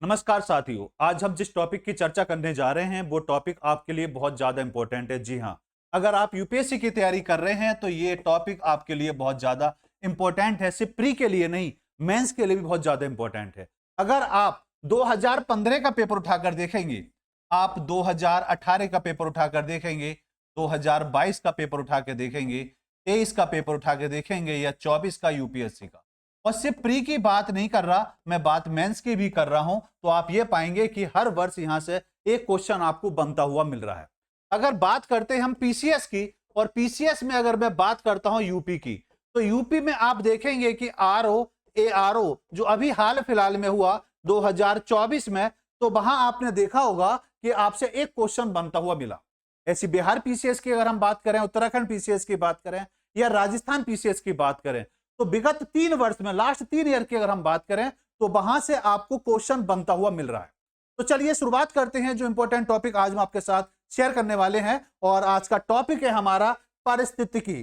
नमस्कार साथियों। आज हम जिस टॉपिक की चर्चा करने जा रहे हैं वो टॉपिक आपके लिए बहुत ज्यादा इंपॉर्टेंट है। जी हाँ, अगर आप यूपीएससी की तैयारी कर रहे हैं तो ये टॉपिक आपके लिए बहुत ज्यादा इंपॉर्टेंट है। सिर्फ प्री के लिए नहीं, मेंस के लिए भी बहुत ज्यादा इंपॉर्टेंट है। अगर आप 2015 का पेपर उठाकर देखेंगे, आप 2018 का पेपर उठाकर देखेंगे, 2022 का पेपर उठा के देखेंगे, 23 का पेपर उठा के देखेंगे या 24 का यूपीएससी का, और सिर्फ प्री की बात नहीं कर रहा, मैं बात मेंस की भी कर रहा हूं, तो आप ये पाएंगे कि हर वर्ष यहां से एक क्वेश्चन आपको बनता हुआ मिल रहा है। अगर बात करते हैं हम पीसीएस की, और पीसीएस में अगर मैं बात करता हूं यूपी की, तो यूपी में आप देखेंगे कि आरओ एआरओ जो अभी हाल फिलहाल में हुआ 2024 में, तो वहां आपने देखा होगा कि आपसे एक क्वेश्चन बनता हुआ मिला। ऐसी बिहार पीसीएस की अगर हम बात करें, उत्तराखंड पीसीएस की बात करें या राजस्थान पीसीएस की बात करें, तो विगत 3 वर्ष में, लास्ट 3 ईयर की अगर हम बात करें, तो वहां से आपको क्वेश्चन बनता हुआ मिल रहा है। तो चलिए शुरुआत करते हैं। जो इंपॉर्टेंट टॉपिक आज हम आपके साथ शेयर करने वाले हैं, और आज का टॉपिक है हमारा पारिस्थितिकी।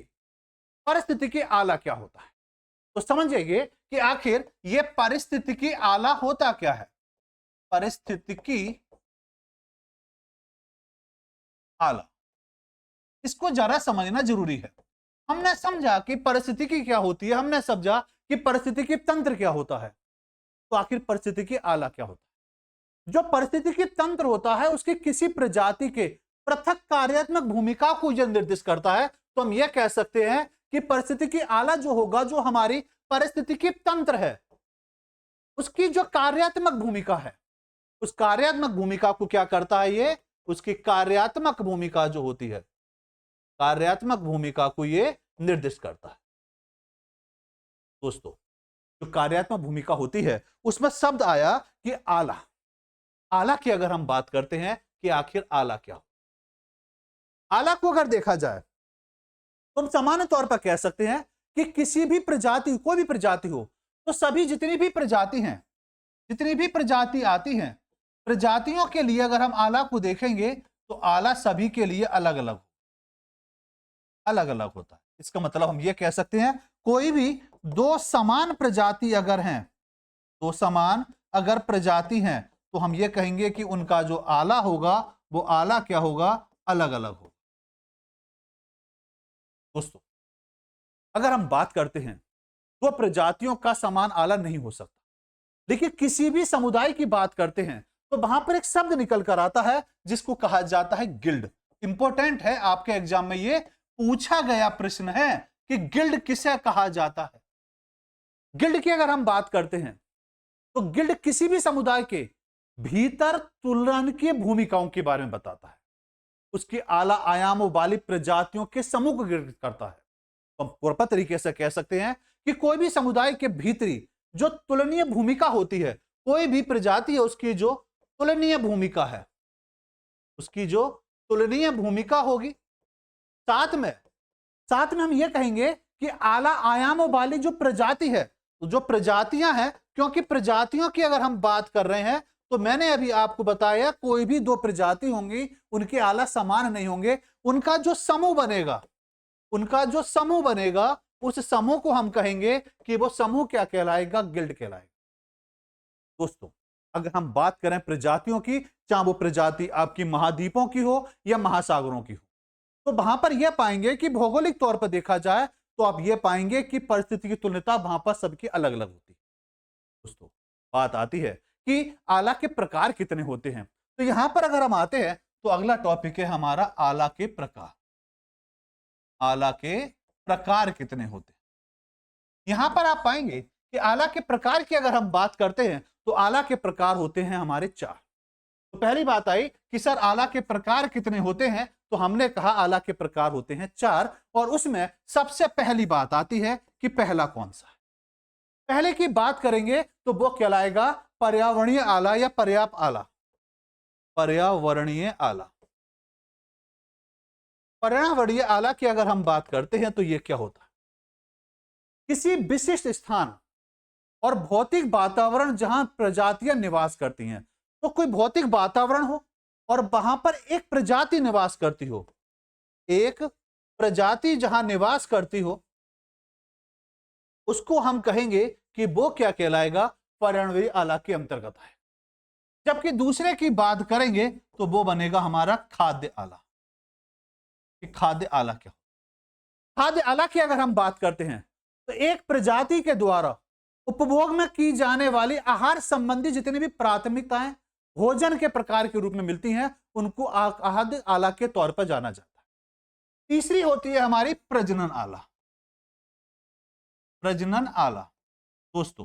पारिस्थितिकी आला क्या होता है, तो समझिए कि आखिर यह पारिस्थितिकी आला होता क्या है। पारिस्थितिकी आला, इसको जरा समझना जरूरी है। हमने समझा कि परिस्थितिकी क्या होती है, हमने समझा कि परिस्थितिकी तंत्र क्या होता है, तो आखिर परिस्थितिकी आला क्या होता है। जो परिस्थितिकी तंत्र होता है उसकी किसी प्रजाति के पृथक कार्यात्मक भूमिका को यह निर्दिष्ट करता है, तो हम यह कह सकते हैं कि परिस्थितिकी आला जो होगा, जो हमारी परिस्थितिकी तंत्र है, उसकी जो कार्यात्मक भूमिका है, उस कार्यात्मक भूमिका को क्या करता है, ये उसकी कार्यात्मक भूमिका जो होती है, कार्यात्मक भूमिका को ये निर्दिष्ट करता है। दोस्तों, जो कार्यात्मक भूमिका होती है उसमें शब्द आया कि आला। आला की अगर हम बात करते हैं कि आखिर आला क्या हो, आला को अगर देखा जाए तो हम सामान्य तौर पर कह सकते हैं कि किसी भी प्रजाति, कोई भी प्रजाति हो, तो सभी जितनी भी प्रजाति हैं, जितनी भी प्रजाति आती हैं, प्रजातियों के लिए अगर हम आला को देखेंगे तो आला सभी के लिए अलग अलग अलग अलग होता है। इसका मतलब हम ये कह सकते हैं, कोई भी दो समान प्रजाति अगर हैं, दो समान अगर प्रजाति हैं, तो हम ये कहेंगे कि उनका जो आला होगा वो आला क्या होगा, अलग अलग होगा। दोस्तों, अगर हम बात करते हैं, दो प्रजातियों का समान आला नहीं हो सकता, लेकिन किसी भी समुदाय की बात करते हैं तो वहां पर एक शब्द निकल कर आता है जिसको कहा जाता है गिल्ड। इंपॉर्टेंट है, आपके एग्जाम में ये पूछा गया प्रश्न है कि गिल्ड किसे कहा जाता है। गिल्ड की अगर हम बात करते हैं तो गिल्ड किसी भी समुदाय के भीतर तुलन की भूमिकाओं के बारे में बताता है, उसकी आला आयामों वाली प्रजातियों के समूह को गिल्ड करता है। तो हम पूर्ण तरीके से कह सकते हैं कि कोई भी समुदाय के भीतरी जो तुलनीय भूमिका होती है, कोई भी प्रजाति है उसकी जो तुलनीय भूमिका है, उसकी जो तुलनीय भूमिका होगी, साथ में हम ये कहेंगे कि आला आयामों वाली जो प्रजाति है, तो जो प्रजातियां हैं, क्योंकि प्रजातियों की अगर हम बात कर रहे हैं तो मैंने अभी आपको बताया कोई भी दो प्रजाति होंगी, उनके आला समान नहीं होंगे। उनका जो समूह बनेगा, उनका जो समूह बनेगा, उस समूह को हम कहेंगे कि वो समूह क्या कहलाएगा, गिल्ड कहलाएगा। दोस्तों, अगर हम बात करें प्रजातियों की, चाहे वो प्रजाति आपकी महाद्वीपों की हो या महासागरों की हो, तो वहां पर यह पाएंगे कि भौगोलिक तौर पर देखा जाए तो आप यह पाएंगे कि परिस्थिति की तुलना वहां पर सबकी अलग अलग होती है। दोस्तों, बात आती है कि आला के प्रकार कितने होते हैं, तो यहां पर अगर हम आते हैं तो अगला टॉपिक है हमारा आला के प्रकार। आला के प्रकार कितने होते हैं, यहां पर आप पाएंगे कि आला के प्रकार की अगर हम बात करते हैं तो आला के प्रकार होते हैं हमारे 4। तो पहली बात आई कि सर आला के प्रकार कितने होते हैं, तो हमने कहा आला के प्रकार होते हैं 4, और उसमें सबसे पहली बात आती है कि पहला कौन सा है। पहले की बात करेंगे तो वो कहलाएगा पर्यावरणीय आला या पर्याप्त आला। पर्यावरणीय आला, पर्यावरणीय आला की अगर हम बात करते हैं तो यह क्या होता है, किसी विशिष्ट स्थान और भौतिक वातावरण जहां प्रजातियां निवास करती हैं, तो कोई भौतिक वातावरण हो और वहां पर एक प्रजाति निवास करती हो, एक प्रजाति जहां निवास करती हो, उसको हम कहेंगे कि वो क्या कहलाएगा, पर्यावरणीय आला के अंतर्गत है। जबकि दूसरे की बात करेंगे तो वो बनेगा हमारा खाद्य आला। कि खाद्य आला क्या हो? खाद्य आला की अगर हम बात करते हैं तो एक प्रजाति के द्वारा उपभोग में की जाने वाली आहार संबंधी जितनी भी प्राथमिकताएं भोजन के प्रकार के रूप में मिलती हैं, उनको खाद्य आला के तौर पर जाना जाता है। तीसरी होती है हमारी प्रजनन आला। प्रजनन आला दोस्तों,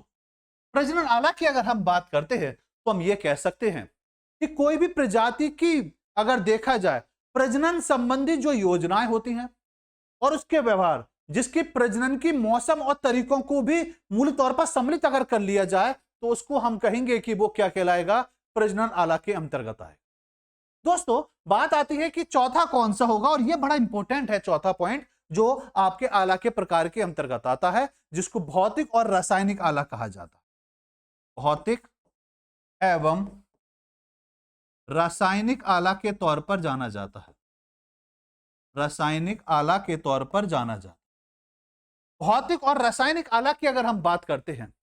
प्रजनन आला की अगर हम बात करते हैं तो हम ये कह सकते हैं कि कोई भी प्रजाति की अगर देखा जाए प्रजनन संबंधी जो योजनाएं होती हैं और उसके व्यवहार, जिसकी प्रजनन की मौसम और तरीकों को भी मूल तौर पर सम्मिलित अगर कर लिया जाए तो उसको हम कहेंगे कि वो क्या कहलाएगा? प्रजनन आला के अंतर्गत आए। दोस्तों बात आती है कि चौथा कौन सा होगा, और यह बड़ा इंपॉर्टेंट है चौथा पॉइंट जो आपके आला के प्रकार के अंतर्गत आता है, जिसको भौतिक और रासायनिक आला कहा जाता है। भौतिक एवं रासायनिक आला के तौर पर जाना जाता है। रासायनिक आला के तौर पर जाना जाता है। भौतिक और रासायनिक आला की अगर हम बात करते हैं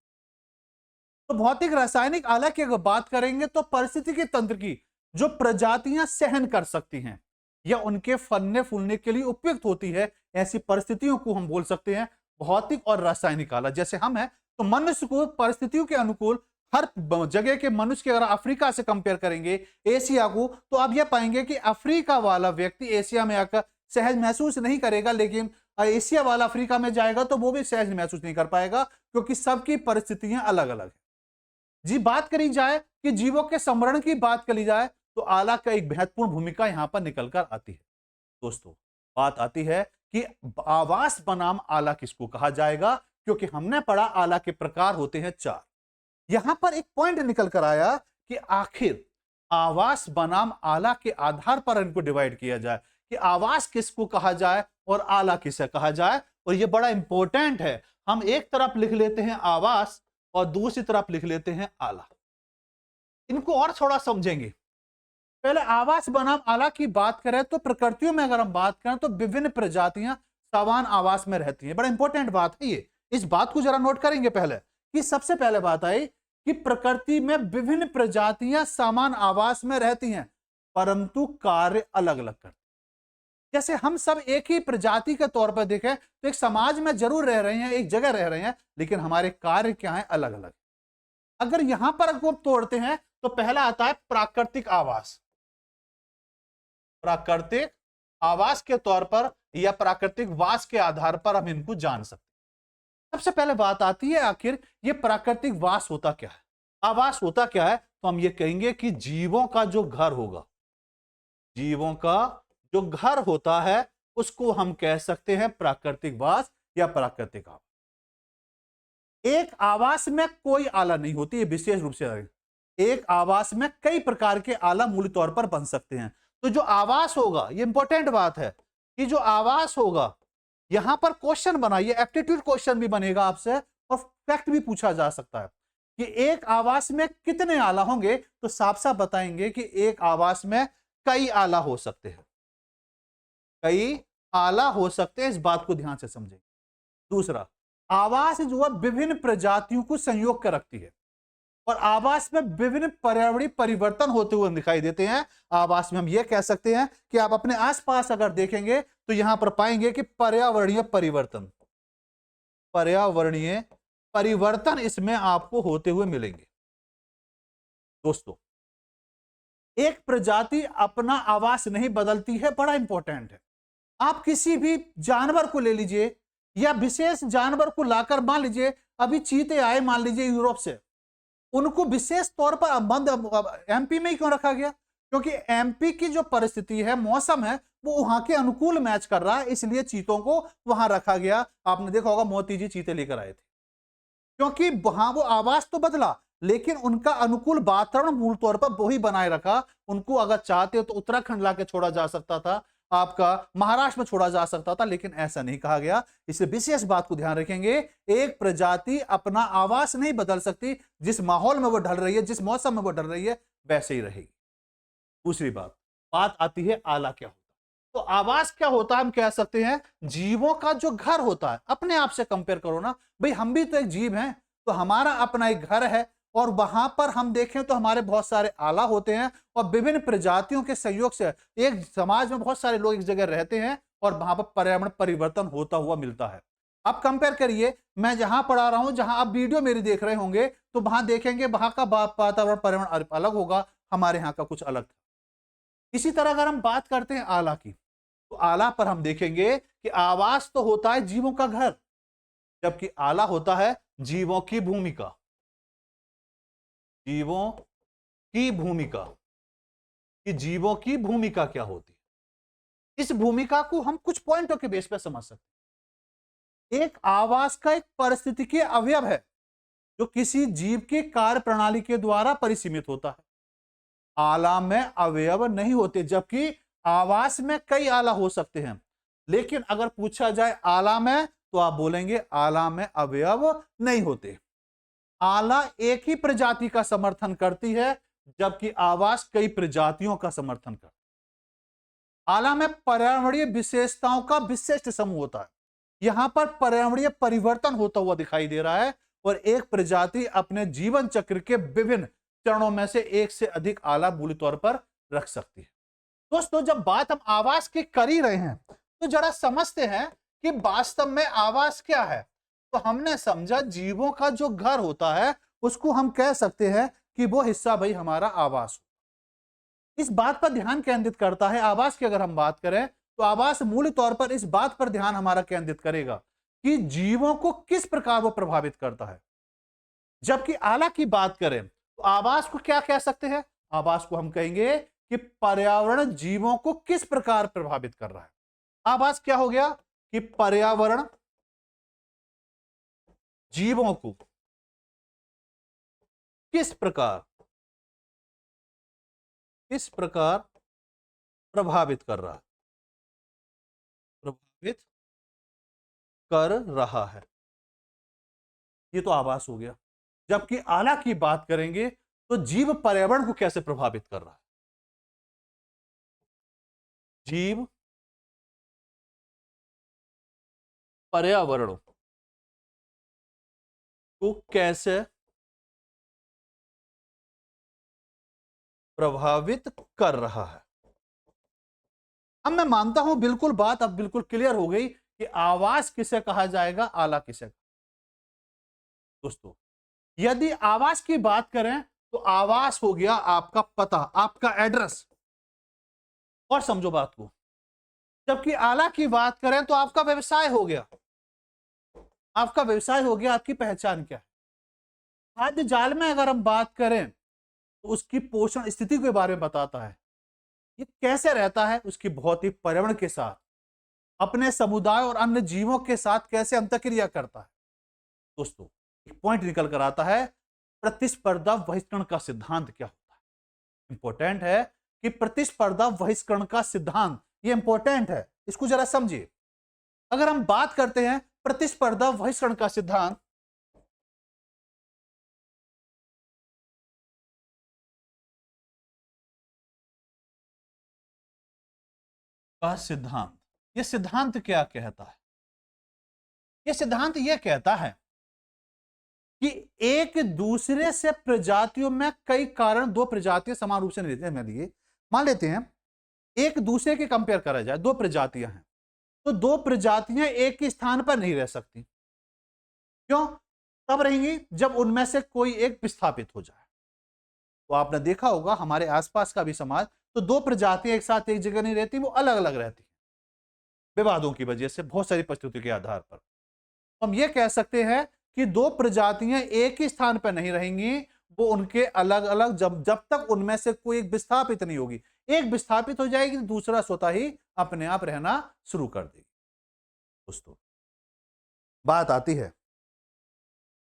तो भौतिक रासायनिक आला की अगर बात करेंगे तो परिस्थितिकी तंत्र की जो प्रजातियां सहन कर सकती हैं या उनके फलने फूलने के लिए उपयुक्त होती है, ऐसी परिस्थितियों को हम बोल सकते हैं भौतिक और रासायनिक आला। जैसे हम हैं तो मनुष्य को परिस्थितियों के अनुकूल हर जगह के मनुष्य के अगर अफ्रीका से कंपेयर करेंगे एशिया को, तो आप यह पाएंगे कि अफ्रीका वाला व्यक्ति एशिया में आकर सहज महसूस नहीं करेगा, लेकिन एशिया वाला अफ्रीका में जाएगा तो वो भी सहज महसूस नहीं कर पाएगा, क्योंकि सबकी परिस्थितियां अलग अलग है। जी बात करी जाए कि जीवों के संवरण की बात करी जाए तो आला का एक महत्वपूर्ण भूमिका यहां पर निकल कर आती है। दोस्तों बात आती है कि आवास बनाम आला किसको कहा जाएगा, क्योंकि हमने पढ़ा आला के प्रकार होते हैं 4। यहां पर एक पॉइंट निकल कर आया कि आखिर आवास बनाम आला के आधार पर इनको डिवाइड किया जाए कि आवास किसको कहा जाए और आला किसे कहा जाए। और यह बड़ा इंपॉर्टेंट है, हम एक तरफ लिख लेते हैं आवास और दूसरी तरफ लिख लेते हैं आला। इनको और थोड़ा समझेंगे। पहले आवास बनाम आला की बात करें तो प्रकृतियों में अगर हम बात करें तो विभिन्न प्रजातियां समान आवास में रहती हैं। बड़ा इंपॉर्टेंट बात है ये, इस बात को जरा नोट करेंगे पहले कि सबसे पहले बात आई कि प्रकृति में विभिन्न प्रजातियां समान आवास में रहती हैं परंतु कार्य अलग अलग करती हैं। जैसे हम सब एक ही प्रजाति के तौर पर देखें तो एक समाज में जरूर रह रहे हैं, एक जगह रह रहे हैं, लेकिन हमारे कार्य क्या हैं? अलग अलग। अगर यहां पर हम तोड़ते हैं तो पहला आता है प्राकृतिक आवास। प्राकृतिक आवास के तौर पर या प्राकृतिक वास के आधार पर हम इनको जान सकते हैं। सबसे पहले बात आती है आखिर ये प्राकृतिक वास होता क्या है, आवास होता क्या है? तो हम ये कहेंगे कि जीवों का जो घर होगा, जीवों का जो घर होता है उसको हम कह सकते हैं प्राकृतिक वास या प्राकृतिक आवास। एक आवास में कोई आला नहीं होती, है विशेष रूप से एक आवास में कई प्रकार के आला मूल तौर पर बन सकते हैं। तो जो आवास होगा, ये इंपॉर्टेंट बात है कि जो आवास होगा, यहां पर क्वेश्चन बनाइए, एप्टीट्यूड क्वेश्चन भी बनेगा आपसे और फैक्ट भी पूछा जा सकता है कि एक आवास में कितने आला होंगे, तो साफ साफ बताएंगे कि एक आवास में कई आला हो सकते हैं, कई आला हो सकते हैं। इस बात को ध्यान से समझें। दूसरा, आवास जो है विभिन्न प्रजातियों को संयोग कर रखती है और आवास में विभिन्न पर्यावरणीय परिवर्तन होते हुए दिखाई देते हैं। आवास में हम यह कह सकते हैं कि आप अपने आसपास अगर देखेंगे तो यहां पर पाएंगे कि पर्यावरणीय परिवर्तन, पर्यावरणीय परिवर्तन इसमें आपको होते हुए मिलेंगे। दोस्तों एक प्रजाति अपना आवास नहीं बदलती है, बड़ा इंपॉर्टेंट है। आप किसी भी जानवर को ले लीजिए या विशेष जानवर को लाकर, मान लीजिए अभी चीते आए मान लीजिए यूरोप से, उनको विशेष तौर पर एमपी में ही क्यों रखा गया? क्योंकि एमपी की जो परिस्थिति है, मौसम है, वो वहां के अनुकूल मैच कर रहा है, इसलिए चीतों को वहां रखा गया। आपने देखा होगा मोती जी चीते लेकर आए थे, क्योंकि वहां वो आवास तो बदला लेकिन उनका अनुकूल वातावरण मूल तौर पर वही बनाए रखा। उनको अगर चाहते तो उत्तराखंड लाके छोड़ा जा सकता था, आपका महाराष्ट्र में छोड़ा जा सकता था, लेकिन ऐसा नहीं कहा गया। इसलिए विशेष बात को ध्यान रखेंगे, एक प्रजाति अपना आवास नहीं बदल सकती, जिस माहौल में वो ढल रही है, जिस मौसम में वो ढल रही है, वैसे ही रहेगी। दूसरी बात आती है आला क्या होता है। तो आवास क्या होता है? हम कह सकते हैं जीवों का जो घर होता है। अपने आप से कंपेयर करो ना भाई, हम भी तो एक जीव हैं, तो हमारा अपना एक घर है और वहां पर हम देखें तो हमारे बहुत सारे आला होते हैं और विभिन्न प्रजातियों के सहयोग से एक समाज में बहुत सारे लोग एक जगह रहते हैं और वहां पर पर्यावरण परिवर्तन होता हुआ मिलता है। अब कंपेयर करिए, मैं जहां पढ़ा रहा हूं, जहां आप वीडियो मेरी देख रहे होंगे, तो वहां देखेंगे वहां का वातावरण पर्यावरण अलग होगा, हमारे यहाँ का कुछ अलग। इसी तरह अगर हम बात करते हैं आला की, तो आला पर हम देखेंगे कि आवास तो होता है जीवों का घर, जबकि आला होता है जीवों की भूमिका। जीवों की भूमिका, कि जीवों की भूमिका क्या होती है, इस भूमिका को हम कुछ पॉइंटों के बेस पर समझ सकते हैं। एक आवास का एक पारिस्थितिकीय अवयव है जो किसी जीव की कार्य प्रणाली के द्वारा परिसीमित होता है। आला में अवयव नहीं होते, जबकि आवास में कई आला हो सकते हैं। लेकिन अगर पूछा जाए आला में, तो आप बोलेंगे आला में अवयव नहीं होते। आला एक ही प्रजाति का समर्थन करती है, जबकि आवास कई प्रजातियों का समर्थन करती है। आला में पर्यावरणीय विशेषताओं का विशिष्ट समूह होता है। यहां पर पर्यावरणीय परिवर्तन होता हुआ दिखाई दे रहा है और एक प्रजाति अपने जीवन चक्र के विभिन्न चरणों में से एक से अधिक आला मूल तौर पर रख सकती है। दोस्तों, जब बात हम आवास की कर ही रहे हैं, तो जरा समझते हैं कि वास्तव में आवास क्या है। तो हमने समझा जीवों का जो घर होता है उसको हम कह सकते हैं कि वो हिस्सा भाई हमारा आवास हो। इस बात पर ध्यान केंद्रित करता है। आवास की अगर हम बात करें तो आवास मूल तौर पर इस बात पर ध्यान हमारा केंद्रित करेगा कि जीवों को किस प्रकार वो प्रभावित करता है। जबकि आला की बात करें तो आवास को क्या कह सकते हैं, आवास को हम कहेंगे कि पर्यावरण जीवों को किस प्रकार प्रभावित कर रहा है। आवास क्या हो गया कि पर्यावरण जीवों को किस प्रकार प्रभावित कर रहा है, प्रभावित कर रहा है। ये तो आवास हो गया। जबकि आला की बात करेंगे तो जीव पर्यावरण को कैसे प्रभावित कर रहा है। जीव पर्यावरण को कैसे प्रभावित कर रहा है। अब मैं मानता हूं बिल्कुल बात अब बिल्कुल क्लियर हो गई कि आवास किसे कहा जाएगा, आला किसे। दोस्तों, यदि आवास की बात करें तो आवास हो गया आपका पता, आपका एड्रेस, और समझो बात को। जबकि आला की बात करें तो आपका व्यवसाय हो गया, आपका व्यवसाय हो गया, आपकी पहचान क्या है। खाद्य जाल में अगर हम बात करें तो उसकी पोषण स्थिति के बारे में बताता है, ये कैसे रहता है, उसकी भौतिक पर्यावरण के साथ, अपने समुदाय और अन्य जीवों के साथ कैसे अंतःक्रिया करता है। दोस्तों, एक पॉइंट निकल कर आता है, प्रतिस्पर्धा बहिष्करण का सिद्धांत क्या होता है। इंपॉर्टेंट है कि प्रतिस्पर्धा बहिष्करण का सिद्धांत, ये इंपॉर्टेंट है, इसको जरा समझिए। अगर हम बात करते हैं प्रतिस्पर्धा बहिष्करण का सिद्धांत, यह सिद्धांत क्या कहता है। यह सिद्धांत यह कहता है कि एक दूसरे से प्रजातियों में कई कारण, दो प्रजातियां समान रूप से नहीं रहती हैं। मान लेते हैं एक दूसरे के कंपेयर करा जाए, दो प्रजातियां हैं, तो दो प्रजातियां एक ही स्थान पर नहीं रह सकती। क्यों? तब रहेंगी जब उनमें से कोई एक विस्थापित हो जाए। तो आपने देखा होगा हमारे आसपास का भी समाज, तो दो प्रजातियां एक साथ एक जगह नहीं रहती, वो अलग अलग रहती, विवादों की वजह से, बहुत सारी परिस्थितियों के आधार पर। हम ये कह सकते हैं कि दो प्रजातियां एक ही स्थान पर नहीं रहेंगी, वो उनके अलग अलग, जब जब तक उनमें से कोई एक विस्थापित नहीं होगी। एक विस्थापित हो जाएगी तो दूसरा स्वतः ही अपने आप रहना शुरू कर देगी। दोस्तों, बात आती है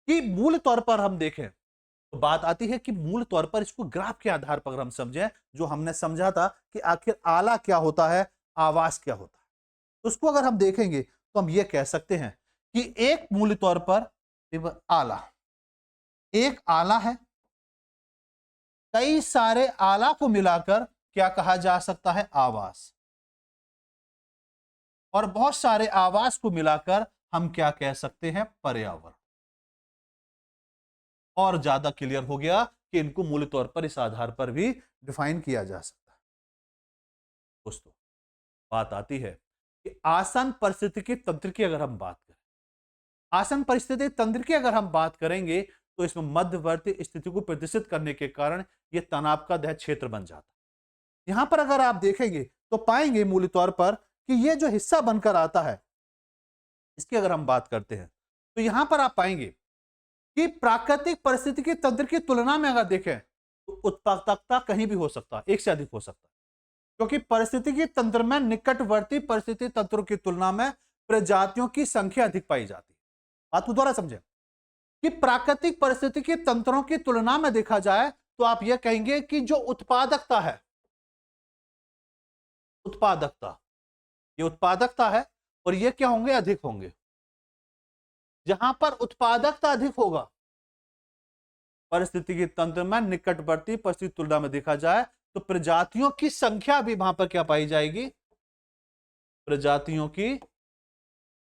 कि मूल तौर पर हम देखें तो बात आती है कि मूल तौर पर इसको ग्राफ के आधार पर हम समझें, जो हमने समझा था कि आखिर आला क्या होता है, आवास क्या होता है। तो उसको अगर हम देखेंगे तो हम ये कह सकते हैं कि एक मूल तौर पर आला, एक आला है, कई सारे आला को मिलाकर क्या कहा जा सकता है, आवास, और बहुत सारे आवास को मिलाकर हम क्या कह सकते हैं, पर्यावरण। और ज्यादा क्लियर हो गया कि इनको मूल तौर पर इस आधार पर भी डिफाइन किया जा सकता है। दोस्तों, बात आती है कि आसन परिस्थितिकी तंत्र की अगर हम बात करें, आसन परिस्थिति तंत्र की अगर हम बात करेंगे तो इसमें मध्यवर्ती स्थिति को प्रदर्शित करने के कारण यह तनाव का दह क्षेत्र बन जाता है। यहां पर अगर आप देखेंगे तो पाएंगे मूल तौर पर कि यह जो हिस्सा बनकर आता है, इसकी अगर हम बात करते हैं तो यहां पर आप पाएंगे कि प्राकृतिक परिस्थितिकी तंत्र की तुलना में अगर देखें तो उत्पादकता कहीं भी हो सकता है, एक से अधिक हो सकता है, क्योंकि परिस्थितिकी तंत्र में निकटवर्ती परिस्थिति तंत्रों की तुलना में प्रजातियों की संख्या अधिक पाई जाती है। बात को दोबारा समझें कि प्राकृतिक परिस्थितिकी तंत्रों की तुलना में देखा जाए तो आप यह कहेंगे कि जो उत्पादकता है, उत्पादकता, ये उत्पादकता है और ये क्या होंगे, अधिक होंगे। जहां पर उत्पादकता अधिक होगा परिस्थितिकी तंत्र में निकटवर्ती परिस्थिति तुलना में देखा जाए तो प्रजातियों की संख्या भी वहां पर क्या पाई जाएगी, प्रजातियों की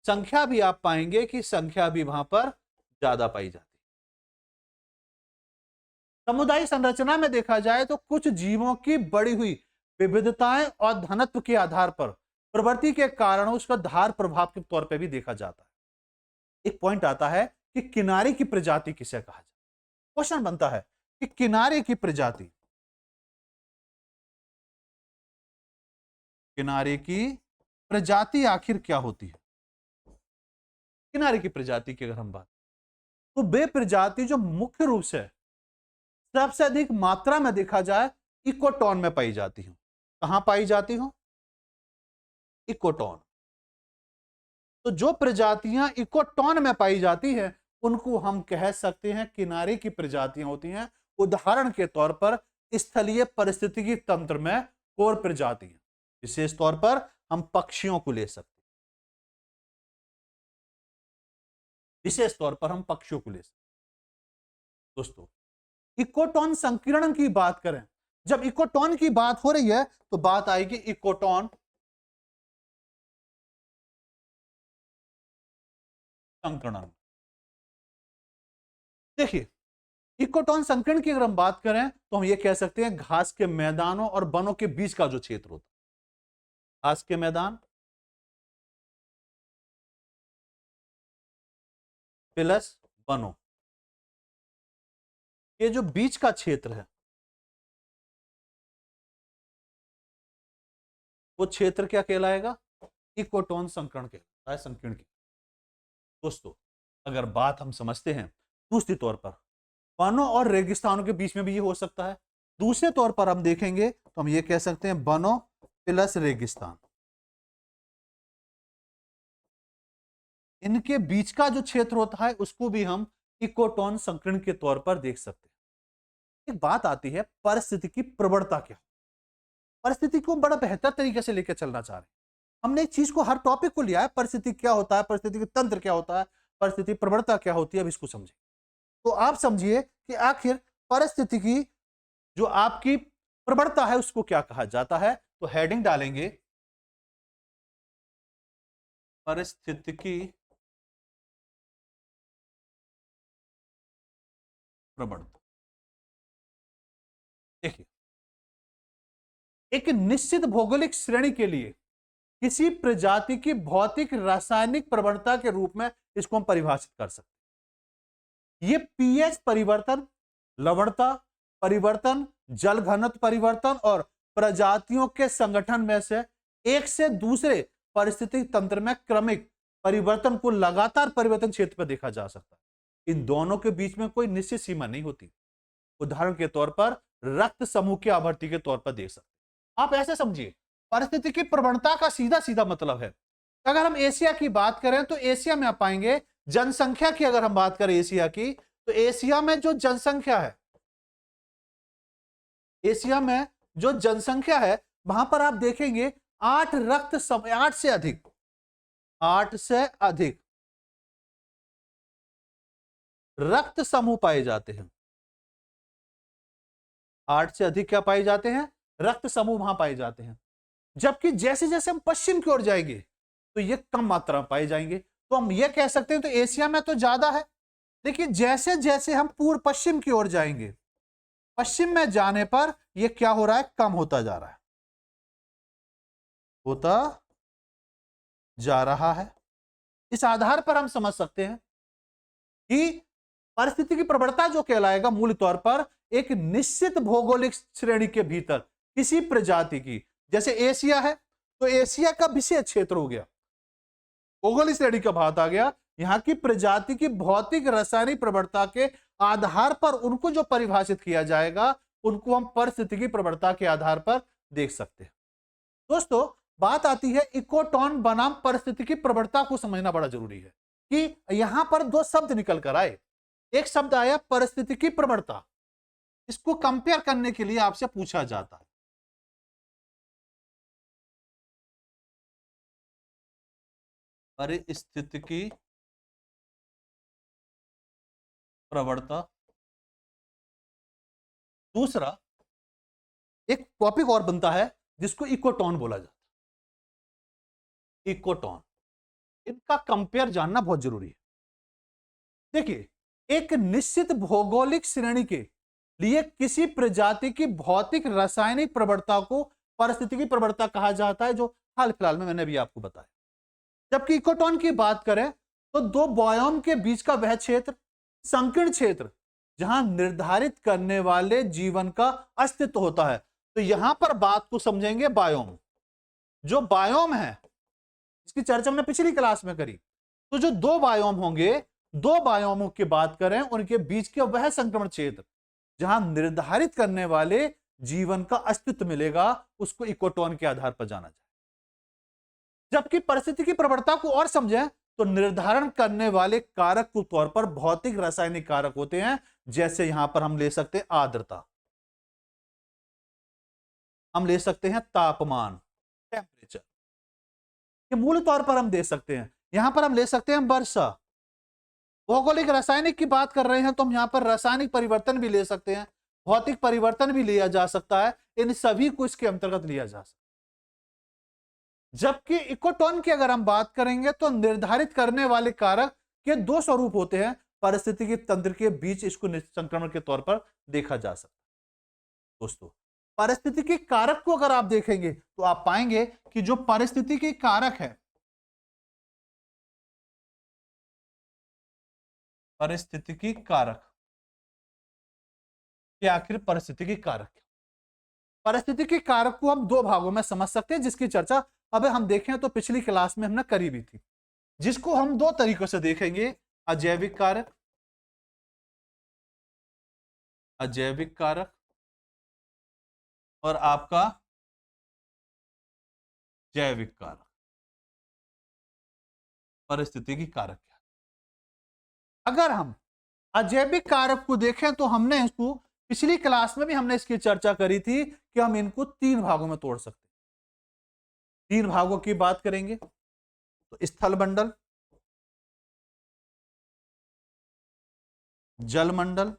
संख्या भी आप पाएंगे कि संख्या भी वहां पर ज्यादा पाई जाती है। समुदाय संरचना में देखा जाए तो कुछ जीवों की बढ़ी हुई विविधताएं और घनत्व के आधार पर प्रवृत्ति के कारण उसका धार प्रभाव के तौर पर भी देखा जाता है। एक पॉइंट आता है कि किनारे की प्रजाति किसे कहा जाए। क्वेश्चन बनता है कि किनारे की प्रजाति, किनारे की प्रजाति आखिर क्या होती है। किनारे की प्रजाति की अगर हम बात तो वे प्रजाति जो मुख्य रूप से सबसे अधिक मात्रा में देखा जाए इकोटोन में पाई जाती हूं। कहां पाई जाती हूं, इकोटोन। तो जो प्रजातियां इकोटोन में पाई जाती हैं उनको हम कह सकते हैं किनारे की प्रजातियां होती हैं। उदाहरण के तौर पर स्थलीय परिस्थितिकी तंत्र में कोर प्रजातियां, विशेष तौर पर हम पक्षियों को ले सकते हैं, विशेष तौर पर हम पक्षियों को ले सकते हैं। दोस्तों, इकोटोन संकीर्ण की बात करें, जब इकोटोन की बात हो रही है तो बात आएगी इकोटोन संकीर्ण। देखिए, इकोटोन संकीर्ण की अगर हम बात करें तो हम ये कह सकते हैं घास के मैदानों और वनों के बीच का जो क्षेत्र होता है, घास के मैदान प्लस वनों, ये जो बीच का क्षेत्र है वो क्षेत्र क्या कहलाएगा, इकोटोन संकीर्ण कहलाता है, संकीर्ण की। दोस्तों, अगर बात हम समझते हैं दूसरी तौर पर वनों और रेगिस्तानों के बीच में भी ये हो सकता है। दूसरे तौर पर हम देखेंगे तो हम ये कह सकते हैं वनों प्लस रेगिस्तान, इनके बीच का जो क्षेत्र होता है उसको भी हम इकोटोन संकीर्ण के तौर पर देख सकते हैं। एक बात आती है परिस्थिति की प्रवणता क्या, परिस्थिति को बड़ा बेहतर तरीके से लेकर चलना चाह रहे हैं। हमने एक चीज को, हर टॉपिक को लिया है, परिस्थिति क्या होता है, परिस्थिति की तंत्र क्या होता है, परिस्थिति प्रवणता क्या होती है, अब इसको समझे तो आप समझिए कि आखिर परिस्थिति की जो आपकी प्रवणता है उसको क्या कहा जाता है। तो हेडिंग डालेंगे परिस्थितिकी प्रवणता। देखिए, एक निश्चित भौगोलिक श्रेणी के लिए किसी प्रजाति की भौतिक रासायनिक प्रवणता के रूप में इसको हम परिभाषित कर सकते हैं। ये पीएच परिवर्तन, लवणता परिवर्तन, जल घनत्व परिवर्तन और प्रजातियों के संगठन में से एक से दूसरे परिस्थितिक तंत्र में क्रमिक परिवर्तन को लगातार परिवर्तन क्षेत्र पर देखा जा सकता है। इन दोनों के बीच में कोई निश्चित सीमा नहीं होती। उदाहरण के तौर पर रक्त समूह की आवृत्ति के तौर पर देख सकते हैं। आप ऐसे समझिए, परिस्थितिकी प्रवणता का सीधा सीधा मतलब है, अगर हम एशिया की बात करें तो एशिया में आप पाएंगे जनसंख्या की, अगर हम बात करें एशिया की तो एशिया में जो जनसंख्या है, एशिया में जो जनसंख्या है वहां पर आप देखेंगे 8 8 से अधिक, 8 से अधिक रक्त समूह पाए जाते हैं। 8 से अधिक क्या पाए जाते हैं, रक्त समूह वहां पाए जाते हैं। जबकि जैसे जैसे हम पश्चिम की ओर जाएंगे तो ये कम मात्रा में पाए जाएंगे। तो हम ये कह सकते हैं तो एशिया में तो ज्यादा है, देखिए जैसे जैसे हम पूर्व पश्चिम की ओर जाएंगे, पश्चिम में जाने पर यह क्या हो रहा है, कम होता जा रहा है, होता जा रहा है। इस आधार पर हम समझ सकते हैं कि परिस्थिति की प्रवणता जो कहलाएगा मूल तौर पर एक निश्चित भौगोलिक श्रेणी के भीतर किसी प्रजाति की, जैसे एशिया है तो एशिया का विशेष क्षेत्र हो गया, भौगोलिक श्रेणी का भाग आ गया, यहां की प्रजाति की भौतिक रासायनिक प्रवणता के आधार पर उनको जो परिभाषित किया जाएगा उनको हम परिस्थिति की प्रवणता के आधार पर देख सकते हैं। दोस्तों बात आती है इकोटोन बनाम परिस्थिति की प्रवणता को समझना बड़ा जरूरी है कि यहां पर दो शब्द निकल कर आए। एक शब्द आया परिस्थिति की प्रवणता, इसको कंपेयर करने के लिए आपसे पूछा जाता है परिस्थितिकी प्रवणता। दूसरा एक टॉपिक और बनता है जिसको इकोटोन बोला जाता है, इकोटोन। इनका कंपेयर जानना बहुत जरूरी है। देखिए एक निश्चित भौगोलिक श्रेणी के लिए किसी प्रजाति की भौतिक रासायनिक प्रवणता को परिस्थिति की प्रवणता कहा जाता है, जो हाल फिलहाल में मैंने भी आपको बताया। जबकि इकोटोन की बात करें तो दो बायोम के बीच का वह क्षेत्र, संकीर्ण क्षेत्र, जहां निर्धारित करने वाले जीवन का अस्तित्व होता है। तो यहां पर बात को समझेंगे बायोम। जो बायोम है इसकी चर्चा हमने पिछली क्लास में करी, तो जो दो बायोम होंगे, दो बायोमों की बात करें उनके बीच के वह संक्रमण क्षेत्र जहां निर्धारित करने वाले जीवन का अस्तित्व मिलेगा, उसको इकोटोन के आधार पर जाना जाए। जबकि परिस्थिति की प्रवणता को और समझें तो निर्धारण करने वाले कारक के तौर पर भौतिक रासायनिक कारक होते हैं, जैसे यहां पर हम ले सकते हैं आर्द्रता, हम ले सकते हैं तापमान, टेम्परेचर, ये मूल तौर पर हम दे सकते हैं। यहां पर हम ले सकते हैं वर्षा। भौगोलिक रासायनिक की बात कर रहे हैं तो हम यहां पर रासायनिक परिवर्तन भी ले सकते हैं, भौतिक परिवर्तन भी लिया जा सकता है, इन सभी को इसके अंतर्गत लिया जा सकता है। जबकि इकोटोन की अगर हम बात करेंगे तो निर्धारित करने वाले कारक के दो स्वरूप होते हैं, पारिस्थितिकी तंत्र के बीच इसको संक्रमण के तौर पर देखा जा सकता है। दोस्तों पारिस्थितिकी कारक को अगर आप देखेंगे तो आप पाएंगे कि जो पारिस्थितिकी कारक है, पारिस्थितिकी कारक कि आखिर परिस्थितिकी कारक, परिस्थितिकी कारक को हम दो भागों में समझ सकते हैं, जिसकी चर्चा अब हम देखें तो पिछली क्लास में हमने करी भी थी, जिसको हम दो तरीकों से देखेंगे, अजैविक कारक, अजैविक कारक और आपका जैविक कारक। परिस्थितिकी कारक क्या, अगर हम अजैविक कारक को देखें तो हमने इसको पिछली क्लास में भी हमने इसकी चर्चा करी थी कि हम इनको तीन भागों में तोड़ सकते हैं। तीन भागों की बात करेंगे तो स्थल मंडल, जल मंडल,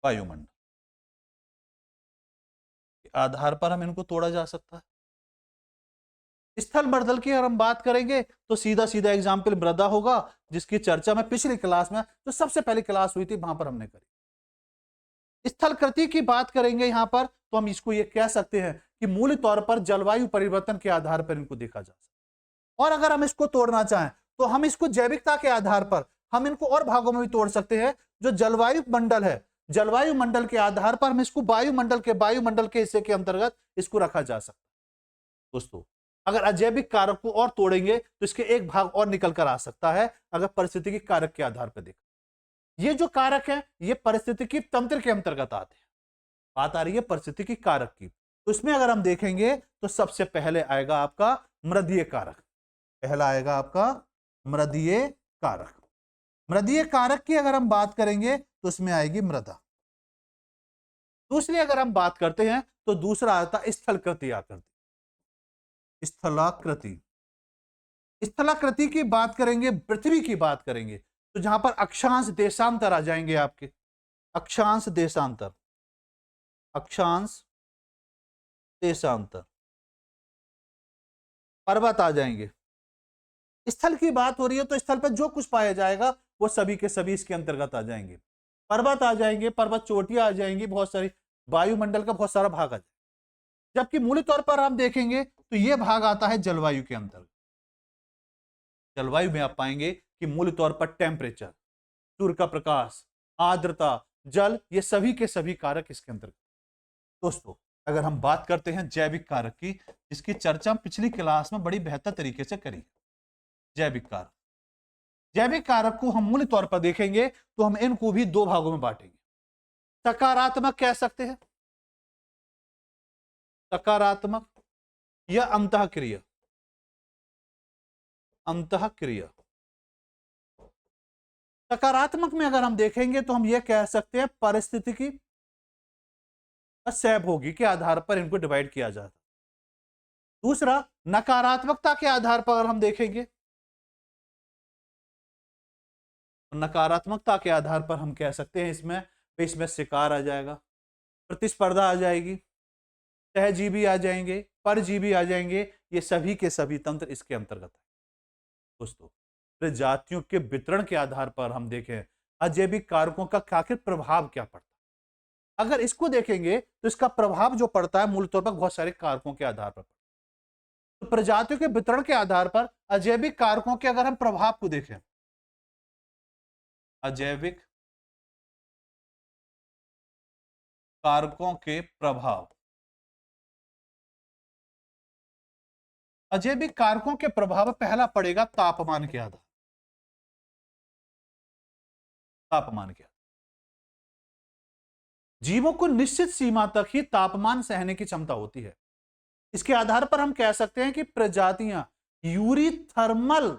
वायुमंडल के आधार पर हम इनको तोड़ा जा सकता है। स्थल मंडल की अगर हम बात करेंगे तो सीधा सीधा एग्जाम्पल मृदा होगा, जिसकी चर्चा में पिछली क्लास में जो सबसे पहली क्लास हुई थी वहां पर हमने करी। स्थल कृति की बात करेंगे यहां पर तो हम इसको ये कह सकते हैं कि मूल तौर पर जलवायु परिवर्तन के आधार पर इनको देखा जा सकता है। और अगर हम इसको तोड़ना चाहें तो हम इसको जैविकता के आधार पर हम इनको और भागों में भी तोड़ सकते हैं। जो जलवायु मंडल है, जलवायु मंडल के आधार पर हम इसको वायुमंडल के हिस्से के अंतर्गत इसको रखा जा सकता है। दोस्तों अगर अजैविक कारक को और तोड़ेंगे तो इसके एक भाग और निकल कर आ सकता है, अगर परिस्थितिकी कारक के आधार पर देखा। ये जो कारक है ये परिस्थितिकी तंत्र के अंतर्गत आते हैं। बात आ रही है परिस्थितिकी कारक की, तो इसमें अगर हम देखेंगे तो सबसे पहले आएगा आपका मृदीय कारक। पहला आएगा आपका मृदीय कारक। मृदीय कारक की अगर हम बात करेंगे तो उसमें आएगी मृदा। दूसरी अगर हम बात करते हैं तो दूसरा आता है स्थलकृति आकृति, स्थलाकृति। स्थलाकृति की बात करेंगे, पृथ्वी की बात करेंगे तो जहां पर अक्षांश देशांतर आ जाएंगे आपके, अक्षांश देशांतर, अक्षांश देशांतर, पर्वत आ जाएंगे। स्थल की बात हो रही है तो स्थल पर जो कुछ पाया जाएगा वो सभी के सभी इसके अंतर्गत आ जाएंगे। पर्वत आ जाएंगे, पर्वत चोटियां आ जाएंगी, बहुत सारी वायुमंडल का बहुत सारा भाग आ जाएगा। जबकि मूल तौर पर आप देखेंगे तो यह भाग आता है जलवायु के अंतर्गत। जलवायु में आप पाएंगे कि मूल तौर पर टेम्परेचर, सूर्य का प्रकाश, आर्द्रता, जल, ये सभी के सभी कारक इसके अंतर्गत। दोस्तों, अगर हम बात करते हैं जैविक कारक की, जिसकी चर्चा हम पिछली क्लास में बड़ी बेहतर तरीके से करी। जैविक कारक, जैविक कारक को हम मूल तौर पर देखेंगे तो हम इनको भी दो भागों में बांटेंगे। सकारात्मक कह सकते हैं, सकारात्मक या अंतःक्रिया। अंतःक्रिया, सकारात्मक में अगर हम देखेंगे तो हम यह कह सकते हैं परिस्थितिकी सहभोगी के आधार पर इनको डिवाइड किया जाता है। दूसरा, नकारात्मकता के आधार पर अगर हम देखेंगे, नकारात्मकता के आधार पर हम कह सकते हैं इसमें शिकार आ जाएगा, प्रतिस्पर्धा आ जाएगी, सहजीवी आ जाएंगे, परजीवी आ जाएंगे, ये सभी के सभी तंत्र इसके अंतर्गत है। दोस्तों, प्रजातियों के वितरण के आधार पर हम देखें अजैविक कारकों का आखिर प्रभाव क्या पड़ता है। अगर इसको देखेंगे तो इसका प्रभाव जो पड़ता है मूल तौर पर बहुत सारे कारकों के आधार पर। तो प्रजातियों के वितरण के आधार पर अजैविक कारकों के अगर हम प्रभाव को देखें, अजैविक कारकों के प्रभाव, अजैविक कारकों के प्रभाव पहला पड़ेगा तापमान के आधार, तापमान के आधार। जीवों को निश्चित सीमा तक ही तापमान सहने की क्षमता होती है। इसके आधार पर हम कह सकते हैं कि प्रजातियां यूरीथर्मल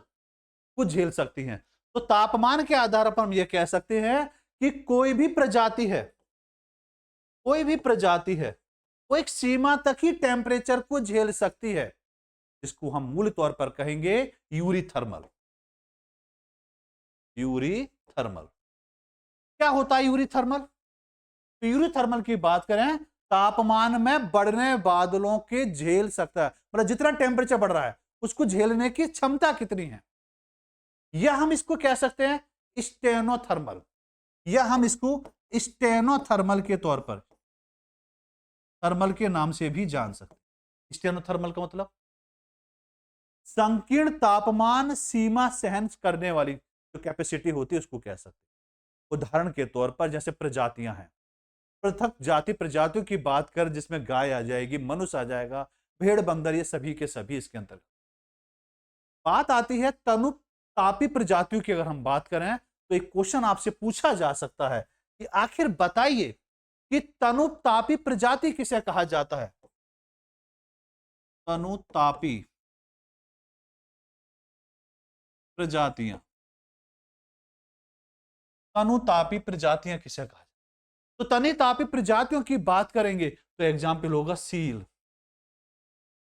को झेल सकती हैं। तो तापमान के आधार पर हम यह कह सकते हैं कि कोई भी प्रजाति है, कोई भी प्रजाति है वो एक सीमा तक ही टेम्परेचर को झेल सकती है, जिसको हम मूल तौर पर कहेंगे यूरीथर्मल। यूरीथर्मल क्या होता है? यूरीथर्मल, तो यूरीथर्मल की बात करें, तापमान में बढ़ने बादलों के झेल सकता है, मतलब जितना टेम्परेचर बढ़ रहा है उसको झेलने की क्षमता कितनी है, या हम इसको कह सकते हैं स्टेनोथर्मल, या हम इसको स्टेनोथर्मल के तौर पर, थर्मल के नाम से भी जान सकते हैं। स्टेनोथर्मल का मतलब संकीर्ण तापमान सीमा सहन करने वाली जो कैपेसिटी होती है उसको कह सकते हैं। उदाहरण के तौर पर जैसे प्रजातियां हैं, पृथक जाति प्रजातियों की बात कर जिसमें गाय आ जाएगी, मनुष्य आ जाएगा, भेड़ बंदर, ये सभी के सभी इसके अंतर्गत। बात आती है तनुतापी प्रजातियों की, अगर हम बात करें तो एक क्वेश्चन आपसे पूछा जा सकता है कि आखिर बताइए कि तनुतापी प्रजाति किसे कहा जाता है? तनुतापी प्रजातियां, तनुतापी प्रजातियां किसे कहा जाता है? तो तनुतापी प्रजातियों की बात करेंगे तो एग्जाम्पल होगा सील,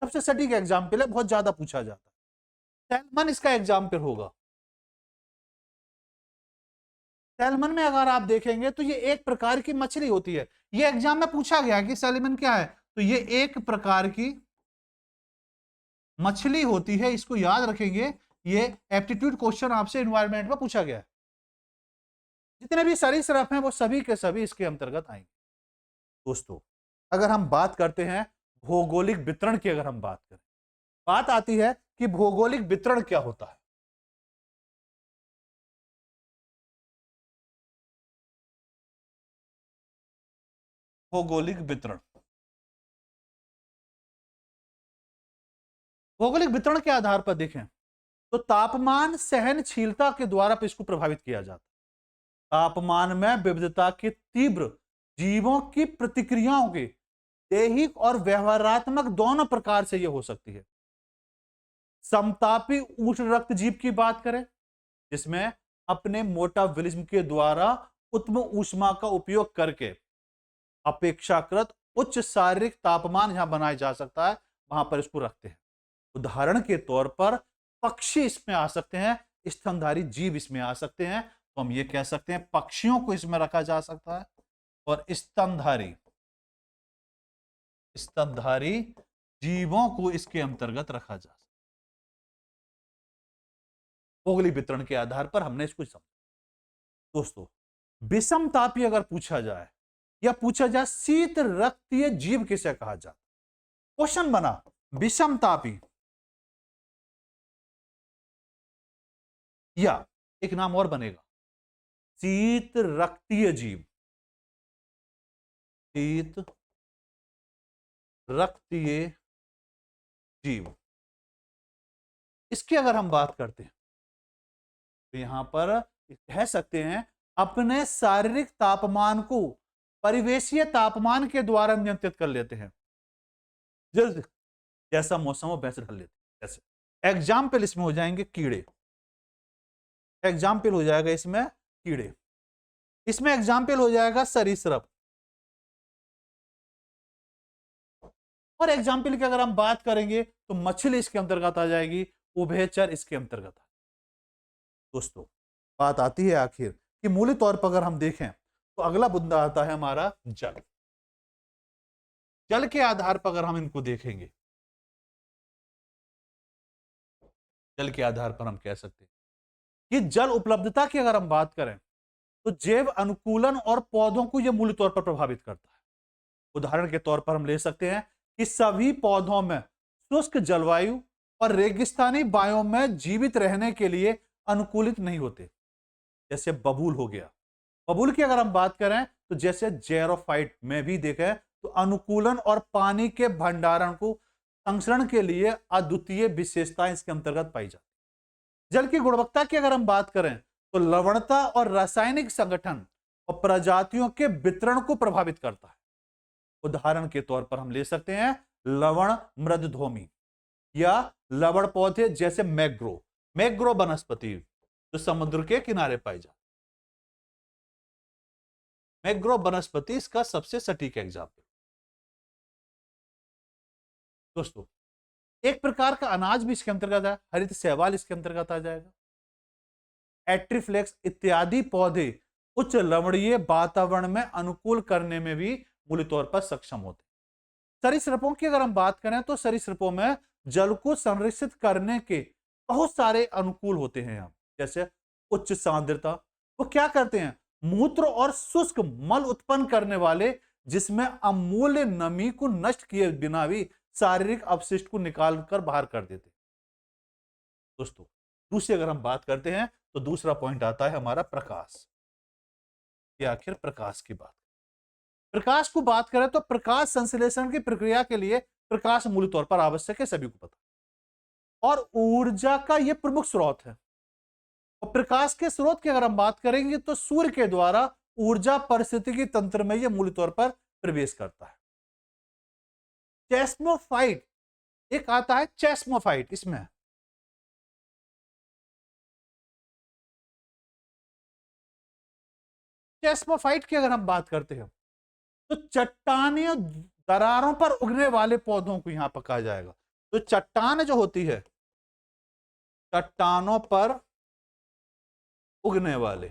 सबसे सटीक एग्जाम्पल है, बहुत ज्यादा पूछा जाता है। सैल्मन इसका एग्जाम्पल होगा। सैल्मन में अगर आप देखेंगे तो ये एक प्रकार की मछली होती है। ये एग्जाम में पूछा गया कि सैल्मन क्या है, तो ये एक प्रकार की मछली होती है, इसको याद रखेंगे। ये एप्टीट्यूड क्वेश्चन आपसे एनवायरनमेंट में पूछा गया है। जितने भी सरीसृप हैं वो सभी के सभी इसके अंतर्गत आएंगे। दोस्तों, अगर हम बात करते हैं भौगोलिक वितरण की, अगर हम बात करें, बात आती है कि भौगोलिक वितरण क्या होता है। भौगोलिक वितरण, भौगोलिक वितरण के आधार पर देखें तो तापमान सहनशीलता के द्वारा इसको प्रभावित किया जाता है। तापमान में विविधता के तीव्र जीवों की प्रतिक्रियाओं के दैहिक और व्यवहारात्मक दोनों प्रकार से यह हो सकती है। समतापी उष्ण रक्त जीव की बात करें, जिसमें अपने मेटाबॉलिज्म के द्वारा उत्तम ऊष्मा का उपयोग करके अपेक्षाकृत उच्च शारीरिक तापमान यहां बनाया जा सकता है, वहां पर इसको रखते हैं। उदाहरण के तौर पर पक्षी इसमें आ सकते हैं, स्तनधारी जीव इसमें आ सकते हैं, तो हम ये कह सकते हैं पक्षियों को इसमें रखा जा सकता है, और स्तनधारी, स्तनधारी जीवों को इसके अंतर्गत रखा जा सकता है। भौगोलिक वितरण के आधार पर हमने इसको समझा। दोस्तों, विषम तापीय अगर पूछा जाए या पूछा जाए शीत रक्तीय जीव किसे कहा जाता, क्वेश्चन बना विषम तापी या एक नाम और बनेगा शीत रक्तीय जीव, शीत रक्तीय जीव। इसकी अगर हम बात करते हैं तो यहां पर कह सकते हैं अपने शारीरिक तापमान को परिवेशीय तापमान के द्वारा नियंत्रित कर लेते हैं, जैसा मौसम हो वैसे ढल लेते हैं। जैसे एग्जाम्पल इसमें हो जाएंगे कीड़े, एग्जाम्पल हो जाएगा इसमें कीड़े, इसमें एग्जाम्पल हो जाएगा सरीसृप, और एग्जाम्पल की अगर हम बात करेंगे तो मछली इसके अंतर्गत आ जाएगी, उभयचर इसके अंतर्गत। दोस्तों, बात आती है आखिर कि मूल तौर पर अगर हम देखें तो अगला मुद्दा आता है हमारा जल। जल के आधार पर अगर हम इनको देखेंगे, जल के आधार पर हम कह सकते हैं कि जल उपलब्धता की अगर हम बात करें तो जैव अनुकूलन और पौधों को यह मूल तौर पर प्रभावित करता है। उदाहरण के तौर पर हम ले सकते हैं कि सभी पौधों में शुष्क जलवायु और रेगिस्तानी बायोम में जीवित रहने के लिए अनुकूलित नहीं होते। जैसे बबूल हो गया, बबूल की अगर हम बात करें तो जैसे जेरोफाइट में भी देखें तो अनुकूलन और पानी के भंडारण को संचरण के लिए अद्वितीय विशेषताएं इसके अंतर्गत पाई जाती। जल की गुणवत्ता की अगर हम बात करें तो लवणता और रासायनिक संगठन और प्रजातियों के वितरण को प्रभावित करता है। उदाहरण के तौर पर हम ले सकते हैं लवण मृदधोमी या लवण पौधे जैसे मैग्रो वनस्पति जो समुद्र के किनारे पाई जाती। मैग्रो वनस्पति इसका सबसे सटीक एग्जाम्पल। दोस्तों, एक प्रकार का अनाज भी इसके अंतर्गत है, हरित शैवाल इसके अंतर्गत आ जाएगा। एट्रीफ्लेक्स इत्यादि पौधे उच्च लवणीय वातावरण में अनुकूल करने में भी मूल तौर पर सक्षम होते हैं। सरीसृपों की अगर हम बात करें तो सरीसृपों में जल को संरक्षित करने के बहुत सारे अनुकूल होते हैं यहाँ, जैसे उच्च सांद्रता। वो क्या करते हैं, मूत्र और शुष्क मल उत्पन्न करने वाले जिसमें अमूल्य नमी को नष्ट किए बिना भी शारीरिक अपशिष्ट को निकालकर बाहर कर देते। दोस्तों, दूसरी अगर हम बात करते हैं तो दूसरा पॉइंट आता है हमारा प्रकाश। ये आखिर प्रकाश की बात, प्रकाश को बात करें तो प्रकाश संश्लेषण की प्रक्रिया के लिए प्रकाश मूल तौर पर आवश्यक है, सभी को पता, और ऊर्जा का यह प्रमुख स्रोत है। और प्रकाश के स्रोत की अगर हम बात करेंगे तो सूर्य के द्वारा ऊर्जा पारिस्थितिकी तंत्र में यह मूल तौर पर प्रवेश करता है। चेस्मोफाइट एक आता है, चेस्मोफाइट, इसमें चेस्मोफाइट की अगर हम बात करते हैं तो चट्टानी दरारों पर उगने वाले पौधों को यहां पर कहा जाएगा। तो चट्टान जो होती है, चट्टानों पर उगने वाले,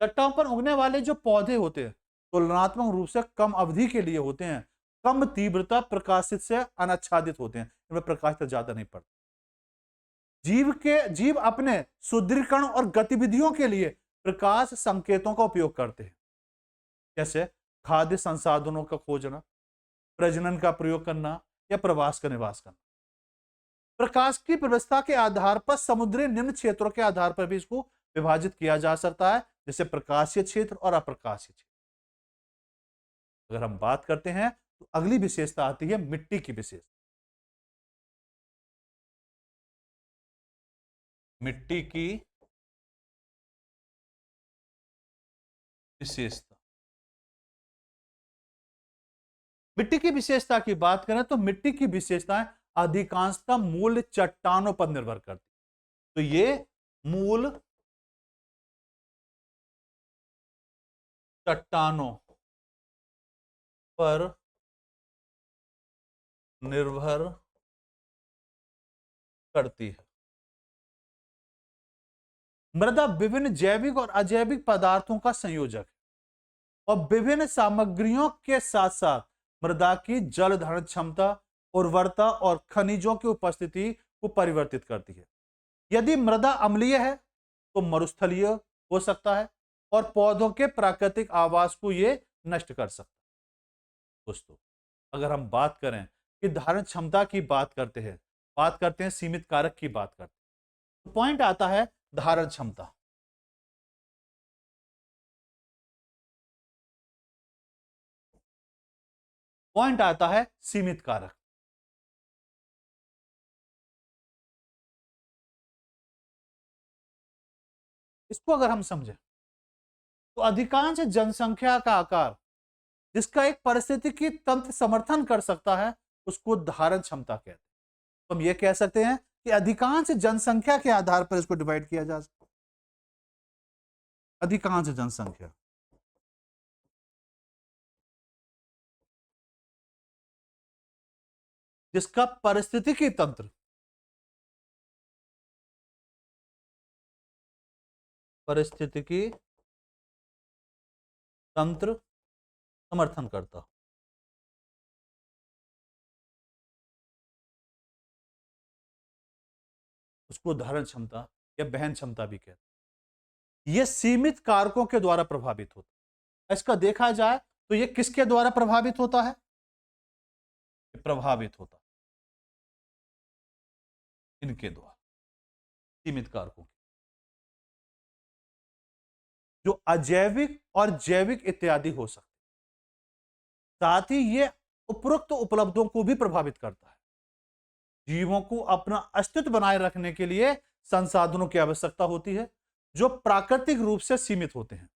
चट्टानों पर उगने वाले जो पौधे होते हैं तुलनात्मक रूप से कम अवधि के लिए होते हैं, कम तीव्रता प्रकाशित से अनाच्छादित होते हैं, इनमें प्रकाश तो ज्यादा नहीं पड़ता। जीव अपने सुदृढ़ीकरण और गतिविधियों के लिए प्रकाश संकेतों का उपयोग करते हैं, जैसे खाद्य संसाधनों का खोजना, प्रजनन का प्रयोग करना या प्रवास का निवास करना। प्रकाश की व्यवस्था के आधार पर समुद्री निम्न क्षेत्रों के आधार पर भी इसको विभाजित किया जा सकता है, जैसे प्रकाशीय क्षेत्र और अप्रकाशीय क्षेत्र। अगर हम बात करते हैं तो अगली विशेषता आती है मिट्टी की विशेषता। मिट्टी की विशेषता, मिट्टी की विशेषता की बात करें तो मिट्टी की विशेषताएं अधिकांशतः मूल चट्टानों पर निर्भर करती। तो ये मूल चट्टानों पर निर्भर करती है। मृदा विभिन्न जैविक और अजैविक पदार्थों का संयोजक है और विभिन्न सामग्रियों के साथ साथ मृदा की जल धारण क्षमता, उर्वरता और खनिजों की उपस्थिति को परिवर्तित करती है। यदि मृदा अम्लीय है तो मरुस्थलीय हो सकता है और पौधों के प्राकृतिक आवास को यह नष्ट कर सकता है। दोस्तों, अगर हम बात करें कि धारण क्षमता की बात करते हैं सीमित कारक की बात करते हैं, तो पॉइंट आता है धारण क्षमता। पॉइंट आता है सीमित कारक। इसको अगर हम समझें तो अधिकांश जनसंख्या का आकार जिसका एक पारिस्थितिकी तंत्र समर्थन कर सकता है उसको धारण क्षमता कहते हैं। तो हम ये कह सकते हैं कि अधिकांश जनसंख्या के आधार पर इसको डिवाइड किया जा सकता है। अधिकांश जनसंख्या जिसका पारिस्थितिकी तंत्र परिस्थितिकी तंत्र समर्थन करता, उसको धारण क्षमता या बहन क्षमता भी कहते हैं। यह सीमित कारकों के द्वारा प्रभावित होता है। इसका देखा जाए तो यह किसके द्वारा प्रभावित होता है? प्रभावित होता इनके द्वारा, सीमित कारकों के, जो अजैविक और जैविक इत्यादि हो सकते, साथ ही यह उपरोक्त उपलब्धों को भी प्रभावित करता है। जीवों को अपना अस्तित्व बनाए रखने के लिए संसाधनों की आवश्यकता होती है जो प्राकृतिक रूप से सीमित होते हैं।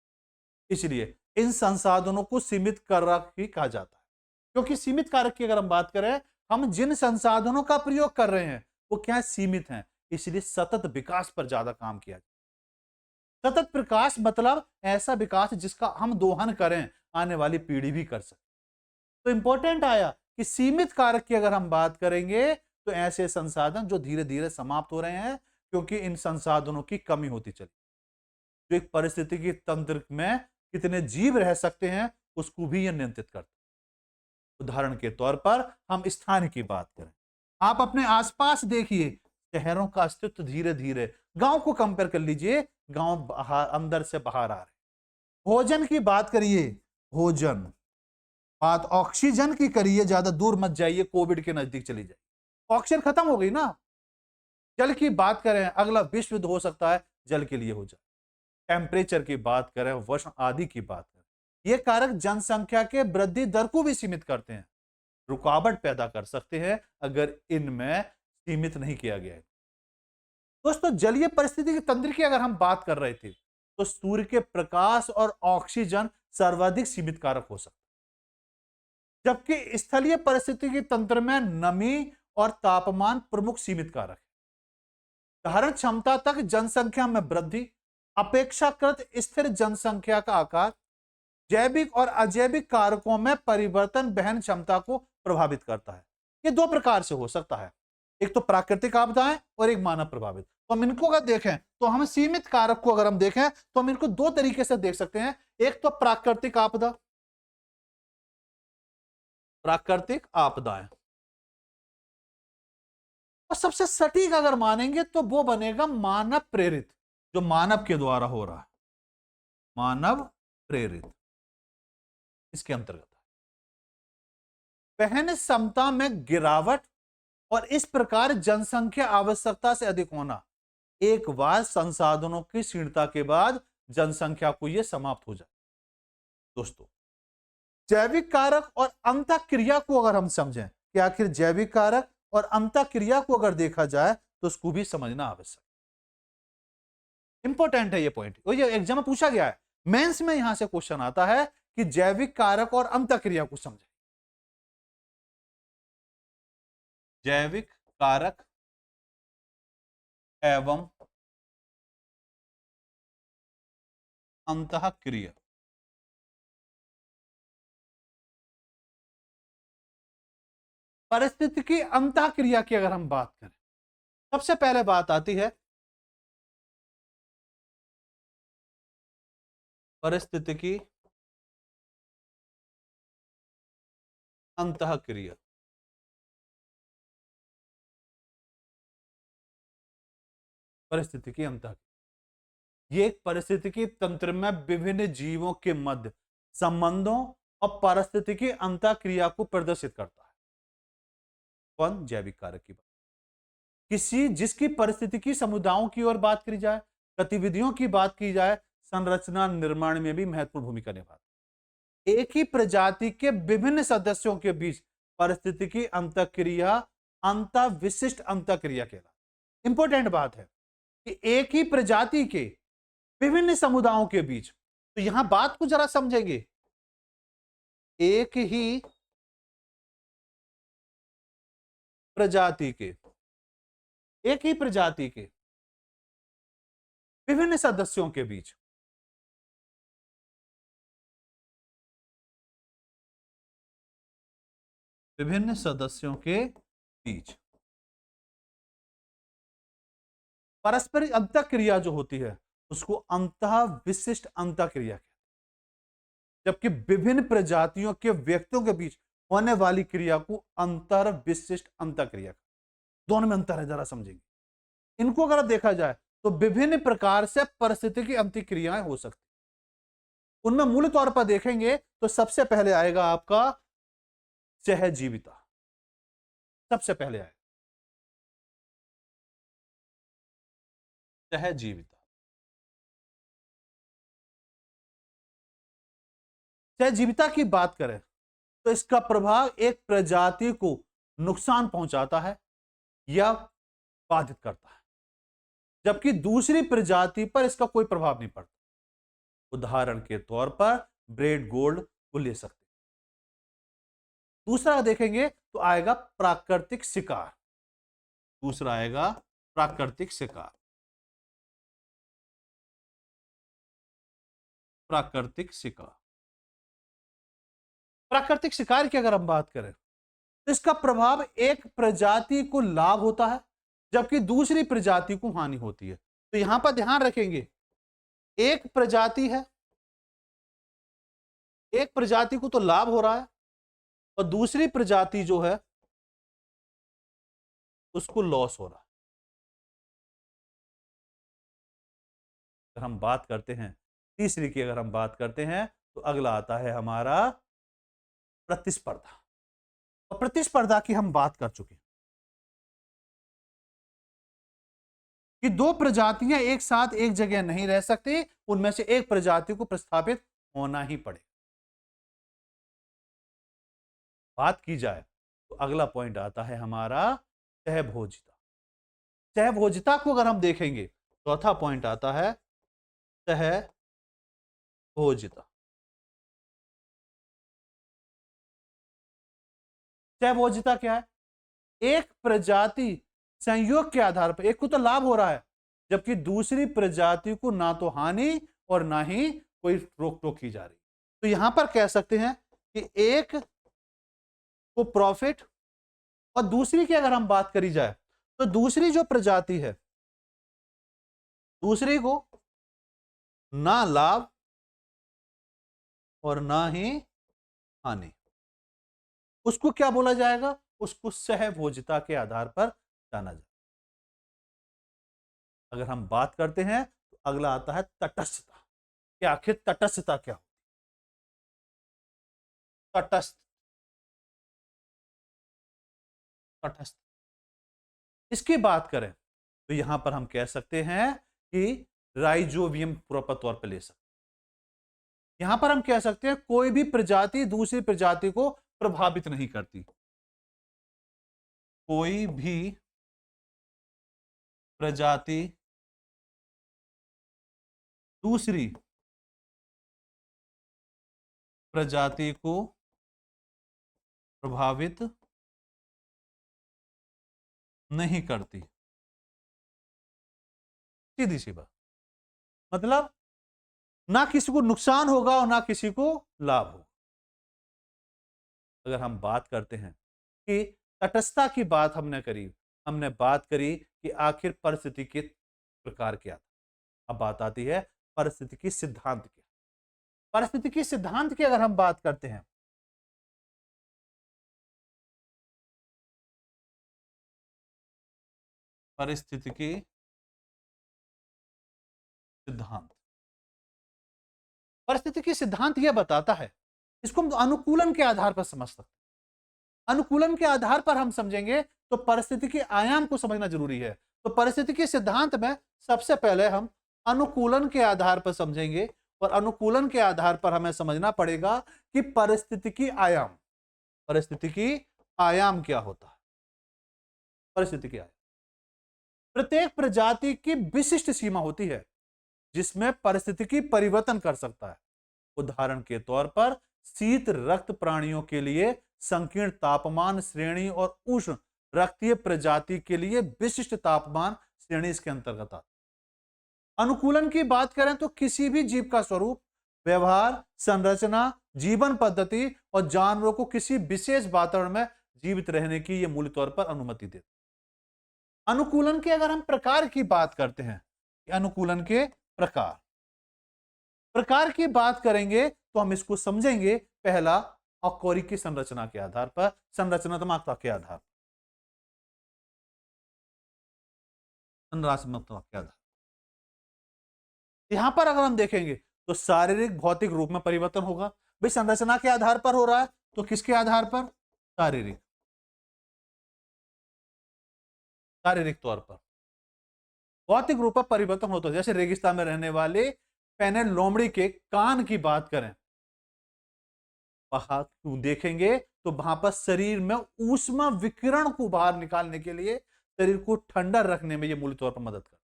इसलिए इन संसाधनों को सीमित कारक ही कहा जाता है। क्योंकि सीमित कारक की अगर हम बात करें, हम जिन संसाधनों का प्रयोग कर रहे हैं वो क्या सीमित हैं, इसलिए सतत विकास पर ज्यादा काम किया जाए। सतत प्रकाश मतलब ऐसा विकास जिसका हम दोहन करें, आने वाली पीढ़ी भी कर सके। तो इंपॉर्टेंट आया कि सीमित कारक की अगर हम बात करेंगे तो ऐसे संसाधन जो धीरे धीरे समाप्त हो रहे हैं क्योंकि इन संसाधनों की कमी होती चली। जो एक परिस्थिति तंत्र में कितने जीव रह सकते हैं उसको भी यह नियंत्रित करता है। उदाहरण के तौर पर हम स्थान की बात करें, आप अपने आसपास देखिए शहरों का अस्तित्व धीरे धीरे, गांव को कंपेयर कर लीजिए, गांव अंदर से बाहर आ रहे। भोजन की बात करिए, भोजन, बात ऑक्सीजन की करिए, ज्यादा दूर मत जाइए, कोविड के नजदीक चली जाए, ऑक्सीजन खत्म हो गई ना। जल की बात करें, अगला विश्व युद्ध हो सकता है जल के लिए हो जाए। टेम्परेचर की बात करें, वर्षा आदि की बात करें, ये कारक जनसंख्या के वृद्धि दर को भी सीमित करते हैं, रुकावट पैदा कर सकते हैं अगर इनमें सीमित नहीं किया गया है। दोस्तों, जलीय परिस्थिति के तंत्र की अगर हम बात कर रहे थे तो सूर्य के प्रकाश और ऑक्सीजन सर्वाधिक सीमित कारक हो सकते, जबकि स्थलीय परिस्थिति के तंत्र में नमी और तापमान प्रमुख सीमित कारक है। धारण क्षमता तक जनसंख्या में वृद्धि, अपेक्षाकृत स्थिर जनसंख्या का आकार, जैविक और अजैविक कारकों में परिवर्तन बहन क्षमता को प्रभावित करता है। ये दो प्रकार से हो सकता है, एक तो प्राकृतिक आपदाएं और एक मानव प्रभावित। तो हम इनको अगर देखें तो हम सीमित कारक को अगर हम देखें तो हम इनको दो तरीके से देख सकते हैं, एक तो प्राकृतिक आपदा, प्राकृतिक आपदाएं, और सबसे सटीक अगर मानेंगे तो वो बनेगा मानव प्रेरित, जो मानव के द्वारा हो रहा है, मानव प्रेरित इसके अंतर्गत बहन क्षमता में गिरावट और इस प्रकार जनसंख्या आवश्यकता से अधिक होना। एक बार संसाधनों की क्षीणता के बाद जनसंख्या को यह समाप्त हो जाए। दोस्तों, जैविक कारक और अंतःक्रिया को अगर हम समझें कि आखिर जैविक कारक और अंतःक्रिया को अगर देखा जाए तो उसको भी समझना आवश्यक, इंपॉर्टेंट है ये पॉइंट। ये एग्जाम में पूछा गया है, मेंस में यहां से क्वेश्चन आता है कि जैविक कारक और अंतःक्रिया को समझें। जैविक कारक एवं अंतःक्रिया। परिस्थिति की अंतःक्रिया की अगर हम बात करें, सबसे पहले बात आती है परिस्थिति की अंतःक्रिया। परिस्थितिकी अंतः, ये एक परिस्थितिकी तंत्र में विभिन्न जीवों के मध्य संबंधों और पारिस्थितिकी अंतःक्रिया को प्रदर्शित करता है। कौन? जैविक कारक की बात। जिसकी परिस्थितिकी समुदायों की ओर बात करी जाए, गतिविधियों की बात की जाए, संरचना निर्माण में भी महत्वपूर्ण भूमिका निभाती है। एक ही प्रजाति के विभिन्न सदस्यों के बीच परिस्थितिकी अंतःक्रिया अंतः विशिष्ट अंतःक्रिया कहलाती। इंपॉर्टेंट बात है कि एक ही प्रजाति के विभिन्न समुदायों के बीच, तो यहां बात को जरा समझेंगे, एक ही प्रजाति के विभिन्न सदस्यों के बीच परस्पर अंतःक्रिया जो होती है उसको अंतः विशिष्ट अंतःक्रिया कहते हैं। जबकि विभिन्न प्रजातियों के व्यक्तियों के बीच होने वाली क्रिया को अंतर विशिष्ट अंतःक्रिया, दोनों में अंतर है, जरा समझेंगे। इनको अगर देखा जाए तो विभिन्न प्रकार से परिस्थितिकी अंतःक्रियाएं हो सकती, उनमें मूल तौर पर देखेंगे तो सबसे पहले आएगा आपका सहजीविता। सबसे पहले आएगा सहजीविता। सहजीविता की बात करें तो इसका प्रभाव एक प्रजाति को नुकसान पहुंचाता है या बाधित करता है, जबकि दूसरी प्रजाति पर इसका कोई प्रभाव नहीं पड़ता। उदाहरण के तौर पर ब्रेड गोल्ड को ले सकते हैं। दूसरा देखेंगे तो आएगा प्राकृतिक शिकार। दूसरा आएगा प्राकृतिक शिकार। प्राकृतिक शिकार, प्राकृतिक शिकार की अगर हम बात करें तो इसका प्रभाव एक प्रजाति को लाभ होता है जबकि दूसरी प्रजाति को हानि होती है। तो यहां पर ध्यान रखेंगे, एक प्रजाति है, एक प्रजाति को तो लाभ हो रहा है और दूसरी प्रजाति जो है उसको लॉस हो रहा है। अगर हम बात करते हैं तीसरी की, अगर हम बात करते हैं तो अगला आता है हमारा प्रतिस्पर्धा। और प्रतिस्पर्धा की हम बात कर चुके हैं कि दो प्रजातियां एक साथ एक जगह नहीं रह सकती, उनमें से एक प्रजाति को प्रस्थापित होना ही पड़ेगा। बात की जाए तो अगला पॉइंट आता है हमारा सहभोजिता। सहभोजिता को अगर हम देखेंगे, चौथा पॉइंट आता है सहभोजिता। सहभोजिता क्या है? एक प्रजाति संयोग के आधार पर, एक को तो लाभ हो रहा है जबकि दूसरी प्रजाति को ना तो हानि और ना ही कोई रोक टोक की जा रही। तो यहां पर कह सकते हैं कि एक को प्रॉफिट और दूसरी की अगर हम बात करी जाए तो दूसरी जो प्रजाति है दूसरी को ना लाभ और ना ही हानि, उसको क्या बोला जाएगा? उसको सहभोजिता के आधार पर जाना जाए। अगर हम बात करते हैं तो अगला आता है तटस्थता कि आखिर तटस्थता क्या हो? तटस्थ, तटस्थ इसकी बात करें तो यहां पर हम कह सकते हैं कि राइजोबियम प्रॉपर तौर पर ले सकते हैं। यहां पर हम कह सकते हैं कोई भी प्रजाति दूसरी प्रजाति को प्रभावित नहीं करती। कोई भी प्रजाति दूसरी प्रजाति को प्रभावित नहीं करती। सीधी सी बात, मतलब ना किसी को नुकसान होगा और ना किसी को लाभ होगा। अगर हम बात करते हैं कि तटस्थता की बात हमने करी, हमने बात करी कि आखिर परिस्थिति के प्रकार क्या था। अब बात आती है परिस्थितिकी सिद्धांत की। परिस्थितिकी सिद्धांत की अगर हम बात करते हैं, परिस्थितिकी सिद्धांत। परिस्थितिकी सिद्धांत यह बताता है, इसको हम अनुकूलन के आधार पर समझ सकते हैं। अनुकूलन के आधार पर हम समझेंगे तो परिस्थिति के आयाम को समझना जरूरी है। तो परिस्थितिकी सिद्धांत में सबसे पहले हम अनुकूलन के आधार पर समझेंगे, और अनुकूलन के आधार पर हमें समझना पड़ेगा कि परिस्थितिकी आयाम, परिस्थितिकी आयाम क्या होता है। परिस्थितिकी आयाम, प्रत्येक प्रजाति की विशिष्ट सीमा होती है जिसमें परिस्थितिकी परिवर्तन कर सकता है। उदाहरण के तौर पर शीत रक्त प्राणियों के लिए संकीर्ण तापमान श्रेणी और उष्ण रक्तीय प्रजाति के लिए विशिष्ट तापमान श्रेणी इसके अंतर्गत आती है। अनुकूलन की बात करें तो किसी भी जीव का स्वरूप, व्यवहार, संरचना, जीवन पद्धति और जानवरों को किसी विशेष वातावरण में जीवित रहने की यह मूल तौर पर अनुमति देती है। अनुकूलन के अगर हम प्रकार की बात करते हैं, अनुकूलन के प्रकार की बात करेंगे तो हम इसको समझेंगे पहला अकौरी की संरचना के आधार पर, संरचनात्मकता के आधार पर, संरचनात्मकता के आधार। यहां पर अगर हम देखेंगे तो शारीरिक भौतिक रूप में परिवर्तन होगा। भाई संरचना के आधार पर हो रहा है तो किसके आधार पर? शारीरिक, शारीरिक तौर पर। भौतिक रूप में परिवर्तन होता है, जैसे रेगिस्तान में रहने वाले पैनल लोमड़ी के कान की बात करें, वहां देखेंगे तो वहां पर शरीर में ऊष्मा विकिरण को बाहर निकालने के लिए, शरीर को ठंडा रखने में यह मूल तौर पर मदद करता है।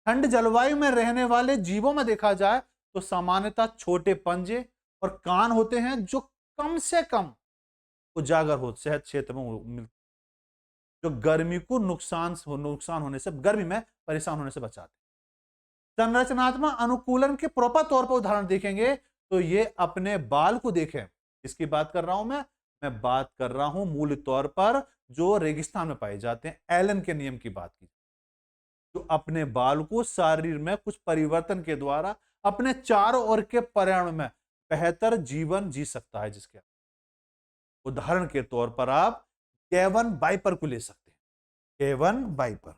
ठंड जलवायु में रहने वाले जीवों में देखा जाए तो सामान्यतः छोटे पंजे और कान होते हैं जो कम से कम उजागर हो सेहत क्षेत्र में, जो गर्मी को नुकसान होने से, गर्मी में परेशान होने से बचाते। संरचनात्मक अनुकूलन के प्रॉपर तौर पर उदाहरण देखेंगे तो ये अपने बाल को देखें। इसकी बात कर रहा हूं मैं बात कर रहा हूं मूल तौर पर जो रेगिस्तान में पाए जाते हैं, एलन के नियम की बात की, जो अपने बाल को शरीर में कुछ परिवर्तन के द्वारा अपने चारों ओर के पर्यावरण में बेहतर जीवन जी सकता है। जिसके उदाहरण के तौर पर आप केवन वाइपर को ले सकते हैं। केवन वाइपर,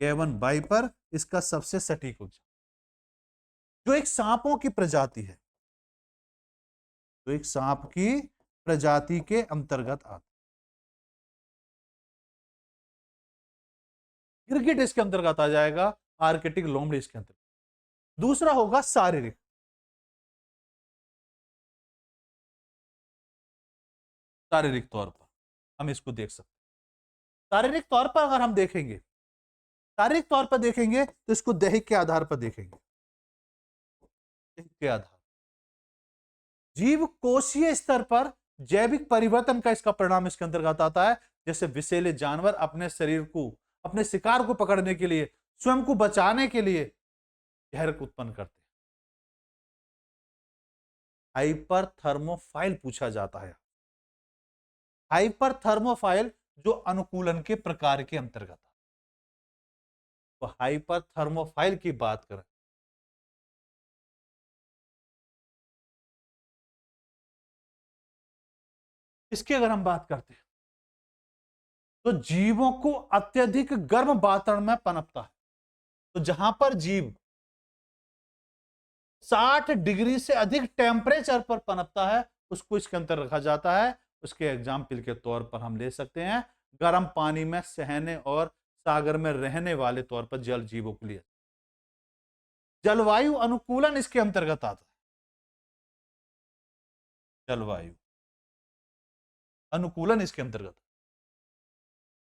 केवन वाइपर इसका सबसे सटीक उदाहरण, जो एक सांपों की प्रजाति है, जो एक सांप की प्रजाति के अंतर्गत आता है। गिरगिट इसके अंतर्गत आ जाएगा, आर्कटिक लोमड़ी इसके अंतर्गत। दूसरा होगा शारीरिक, शारीरिक तौर पर हम इसको देख सकते हैं। शारीरिक तौर पर अगर हम देखेंगे, शारीरिक तौर पर देखेंगे तो इसको दैहिक के आधार पर देखेंगे। दैहिक के आधार, जीव कोशीय स्तर पर जैविक परिवर्तन का इसका परिणाम इसके अंतर्गत आता है। जैसे विषैले जानवर अपने शरीर को, अपने शिकार को पकड़ने के लिए, स्वयं को बचाने के लिए जहर को उत्पन्न करते हैं। हाइपरथर्मोफाइल पूछा जाता है। हाइपरथर्मोफाइल जो अनुकूलन के प्रकार के अंतर्गत आता है। तो हाइपरथर्मोफाइल की बात करें, इसकी अगर हम बात करते हैं तो जीवों को अत्यधिक गर्म वातावरण में पनपता है। तो जहां पर जीव 60 डिग्री से अधिक टेम्परेचर पर पनपता है उसको इसके अंतर रखा जाता है। उसके एग्जाम्पल के तौर पर हम ले सकते हैं गर्म पानी में सहने और सागर में रहने वाले तौर पर जल जीवों के लिए। जलवायु अनुकूलन इसके अंतर्गत आता है। जलवायु अनुकूलन इसके अंतर्गत,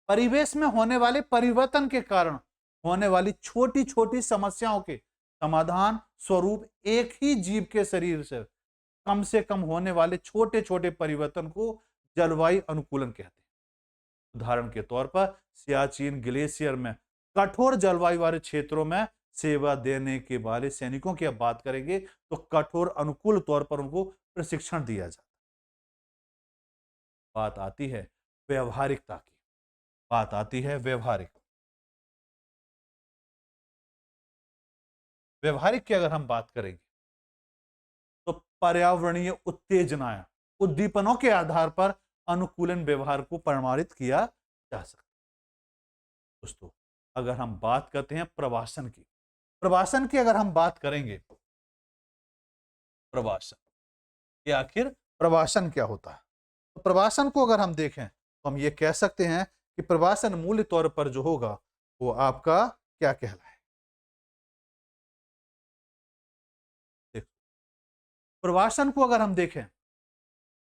परिवेश में होने वाले परिवर्तन के कारण होने वाली छोटी छोटी समस्याओं के समाधान स्वरूप एक ही जीव के शरीर से कम होने वाले छोटे छोटे परिवर्तन को जलवायु अनुकूलन कहते हैं। उदाहरण के तौर पर सियाचिन ग्लेशियर में कठोर जलवायु वाले क्षेत्रों में सेवा देने के वाले सैनिकों की अब बात करेंगे तो कठोर अनुकूल तौर पर उनको प्रशिक्षण दिया जाता है। बात आती है व्यवहारिकता की, बात आती है व्यवहारिक की अगर हम बात करेंगे तो पर्यावरणीय उत्तेजनाएं, उद्दीपनों के आधार पर अनुकूलन व्यवहार को प्रमाणित किया जा सकता है। दोस्तों अगर हम बात करते हैं प्रवासन की अगर हम बात करेंगे, प्रवासन, ये आखिर प्रवासन क्या होता है? तो प्रवासन को अगर हम देखें तो हम ये कह सकते हैं कि प्रवासन मूल तौर पर जो होगा वो आपका क्या कहलाए। देखो, प्रवासन को अगर हम देखें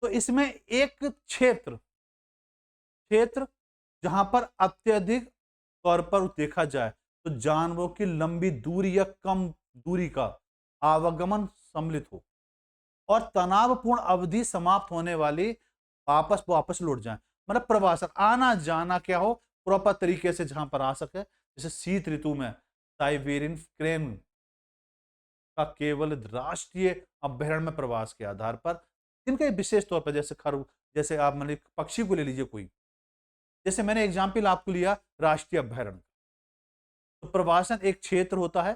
तो इसमें एक क्षेत्र क्षेत्र जहां पर अत्यधिक तौर पर देखा जाए तो जानवरों की लंबी दूरी या कम दूरी का आवागमन सम्मिलित हो और तनावपूर्ण अवधि समाप्त होने वाली वापस वापस लौट जाए, मतलब प्रवासन आना जाना क्या हो प्रॉपर तरीके से जहां पर आ सके। जैसे शीत ऋतु में साइबेरियन क्रेन का केवल राष्ट्रीय अभ्यारण्य में प्रवास के आधार पर इनके विशेष तौर पर, जैसे खरगोश, जैसे आप मतलब पक्षी को ले लीजिए कोई, जैसे मैंने एग्जाम्पल आपको लिया राष्ट्रीय अभ्यारण्य, तो प्रवासन एक क्षेत्र होता है,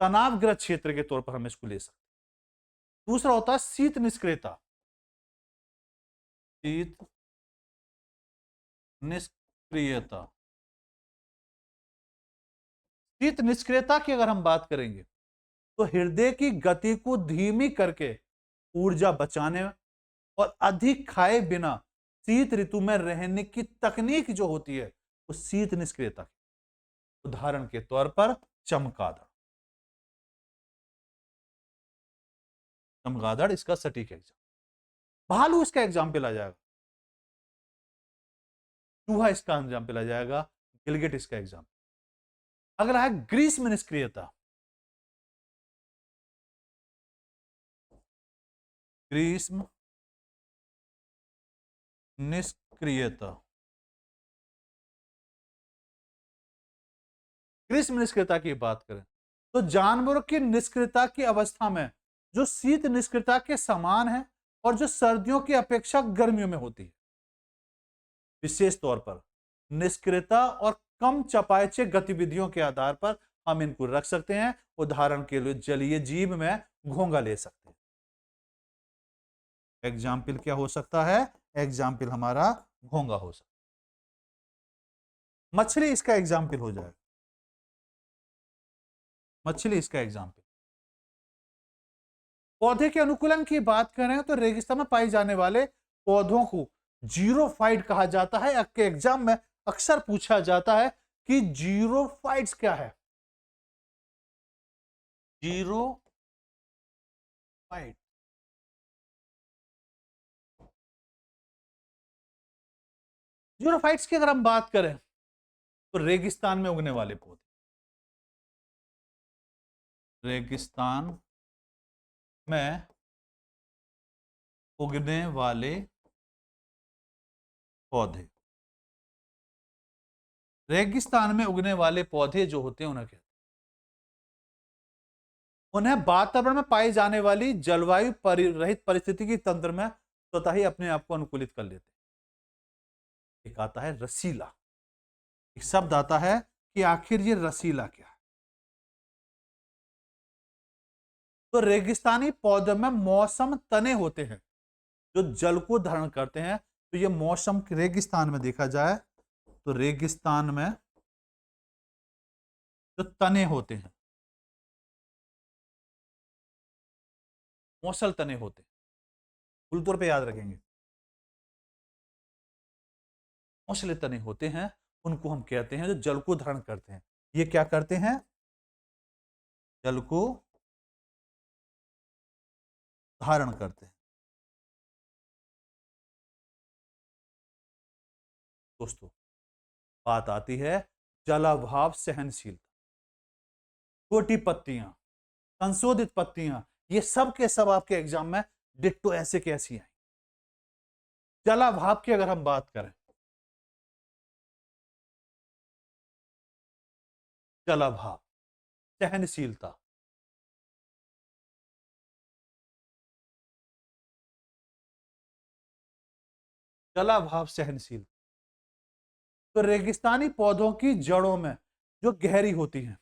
तनावग्रस्त क्षेत्र के तौर पर हम इसको ले सकते हैं। दूसरा होता है शीत निष्क्रियता, शीत निष्क्रियता। शीत निष्क्रियता की अगर हम बात करेंगे तो हृदय की गति को धीमी करके ऊर्जा बचाने और अधिक खाए बिना शीत ऋतु में रहने की तकनीक जो होती है वो शीत निष्क्रियता। उदाहरण के तौर पर चमगादड़, चमगादड़ इसका सटीक एग्जाम्पल। भालू इसका एग्जाम्पल आ जाएगा, चूहा इसका एग्जाम्पल आ जाएगा, गिलगिट इसका एग्जाम्पल। अगला है ग्रीष्म निष्क्रियता, ग्रीष्म निष्क्रियता। ग्रीष्म निष्क्रियता की बात करें तो जानवरों की निष्क्रियता की अवस्था में जो शीत निष्क्रियता के समान है और जो सर्दियों की अपेक्षा गर्मियों में होती है। विशेष तौर पर निष्क्रियता और कम चपायचे गतिविधियों के आधार पर हम इनको रख सकते हैं। उदाहरण के लिए जलीय जीव में घोंघा ले सकते हैं। एग्जाम्पल क्या हो सकता है? एग्जाम्पल हमारा घोंघा हो सकता है। मछली इसका एग्जाम्पल हो जाएगा, मछली इसका एग्जाम्पल। पौधे के अनुकूलन की बात करें तो रेगिस्तान में पाए जाने वाले पौधों को जीरोफाइट कहा जाता है। आपके एग्जाम में अक्सर पूछा जाता है कि जीरोफाइट्स क्या है। जीरोफाइट, जीरोफाइट्स की अगर हम बात करें तो रेगिस्तान में उगने वाले पौधे, रेगिस्तान में उगने वाले पौधे, रेगिस्तान में उगने वाले पौधे जो होते हैं उन्हें कहते हैं, उन्हें वातावरण में पाई जाने वाली जलवायु रहित परिस्थिति तंत्र में स्वतः ही अपने आप को अनुकूलित कर लेते हैं। एक आता है रसीला, एक शब्द आता है कि आखिर ये रसीला क्या है। तो रेगिस्तानी पौधों में मौसम तने होते हैं जो जल को धारण करते हैं। तो ये मौसम रेगिस्तान में देखा जाए तो रेगिस्तान में जो तने होते हैं, मौसल तने होते हैं, कुल तौर पे याद रखेंगे, मौसले तने होते हैं, उनको हम कहते हैं जो जल को धारण करते हैं। ये क्या करते हैं? जल को धारण करते हैं। दोस्तों बात आती है जलाभाव सहनशीलता। छोटी पत्तियां, संशोधित पत्तियां, ये सब के सब आपके एग्जाम में डिट्टो ऐसे कैसी आई। जलाभाव की अगर हम बात करें, जलाभाव सहनशीलता, जलाभाव सहनशील, तो रेगिस्तानी पौधों की जड़ों में जो गहरी होती हैं,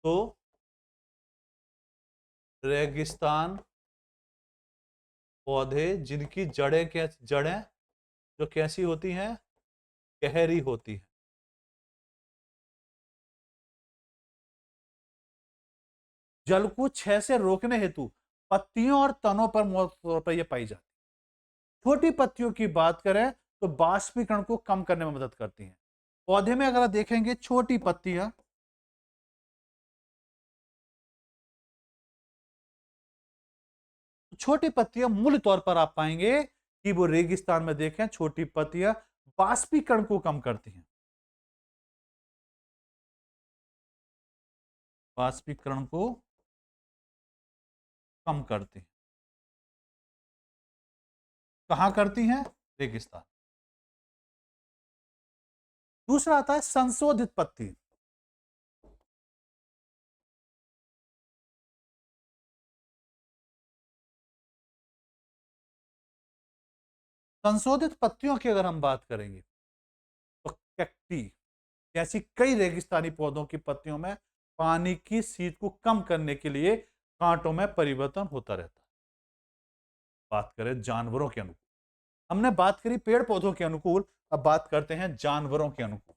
तो रेगिस्तान पौधे जिनकी जड़ें जड़ें जो कैसी होती हैं? गहरी होती हैं। जल को क्षय से रोकने हेतु पत्तियों और तनों पर तौर पर यह पाई जाती है। छोटी पत्तियों की बात करें तो बाष्पीकरण को कम करने में मदद करती हैं। पौधे में अगर आप देखेंगे छोटी पत्तियां, छोटी पत्तियां मूल तौर पर आप पाएंगे कि वो रेगिस्तान में देखें छोटी पत्तियां बाष्पीकरण को कम करती हैं, बाष्पीकरण को कम करती हैं। कहां करती हैं? रेगिस्तान। दूसरा आता है संशोधित पत्ती। संशोधित पत्तियों की अगर हम बात करेंगे तो कैक्टी जैसी कई रेगिस्तानी पौधों की पत्तियों में पानी की सीध को कम करने के लिए कांटों में परिवर्तन होता रहता है। बात करें जानवरों के अनुकूल, हमने बात करी पेड़ पौधों के अनुकूल, अब बात करते हैं जानवरों के अनुकूल।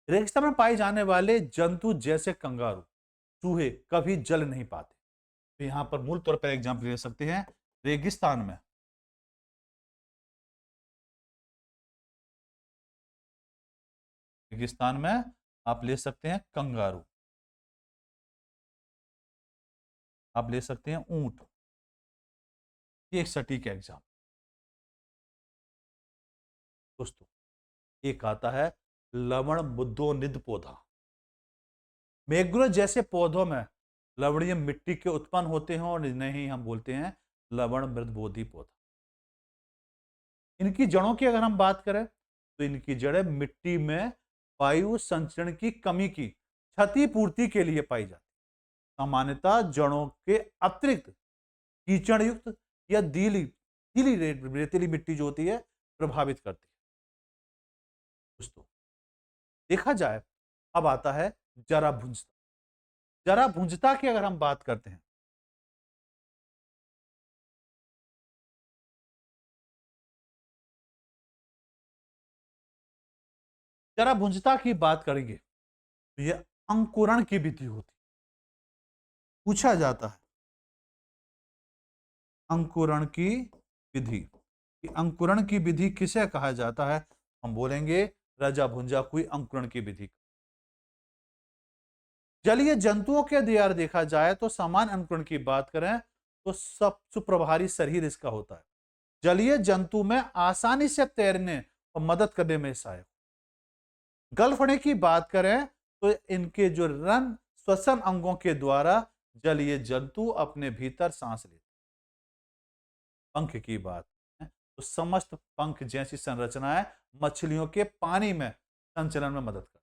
रेगिस्तान में पाए जाने वाले जंतु जैसे कंगारू, चूहे कभी जल नहीं पाते। तो यहां पर मूल तौर पर एग्जाम्पल ले सकते हैं। रेगिस्तान में आप ले सकते हैं कंगारू, आप ले सकते हैं ऊंट। ये एक सटीक एग्जाम। दोस्तों एक आता है लवण बुद्धोनिध पौधा। मैंग्रोव जैसे पौधों में लवणीय मिट्टी के उत्पन्न होते हैं और इन्हें ही हम बोलते हैं लवण मृदबोधि पौधा। इनकी जड़ों की अगर हम बात करें तो इनकी जड़ें मिट्टी में वायु संचरण की कमी की क्षतिपूर्ति के लिए पाई जाती। सामान्यतः जड़ों के अतिरिक्त कीचड़ युक्त या गीली गीली रेतीली मिट्टी जो होती है प्रभावित करती है। दोस्तों देखा जाए, अब आता है जरा भुंजता। जरा भुंजता की अगर हम बात करते हैं, जरा भुंजता की बात करेंगे तो यह अंकुरण की विधि होती। पूछा जाता है अंकुरण की विधि, कि अंकुरण की विधि किसे कहा जाता है? हम बोलेंगे रजा भुंजा कोई अंकुरण की विधि। जलीय जंतुओं के द्वारा देखा जाए तो समान अंकुरण की बात करें तो सब सुप्रभारी शरीर इसका होता है। जलीय जंतु में आसानी से तैरने और मदद करने में सहायक। गलफड़े की बात करें तो इनके जो रन श्वसन अंगों के द्वारा जलीय जंतु अपने भीतर सांस लेते। पंख की बात है तो समस्त पंख जैसी संरचनाएं मछलियों के पानी में संचलन में मदद करती।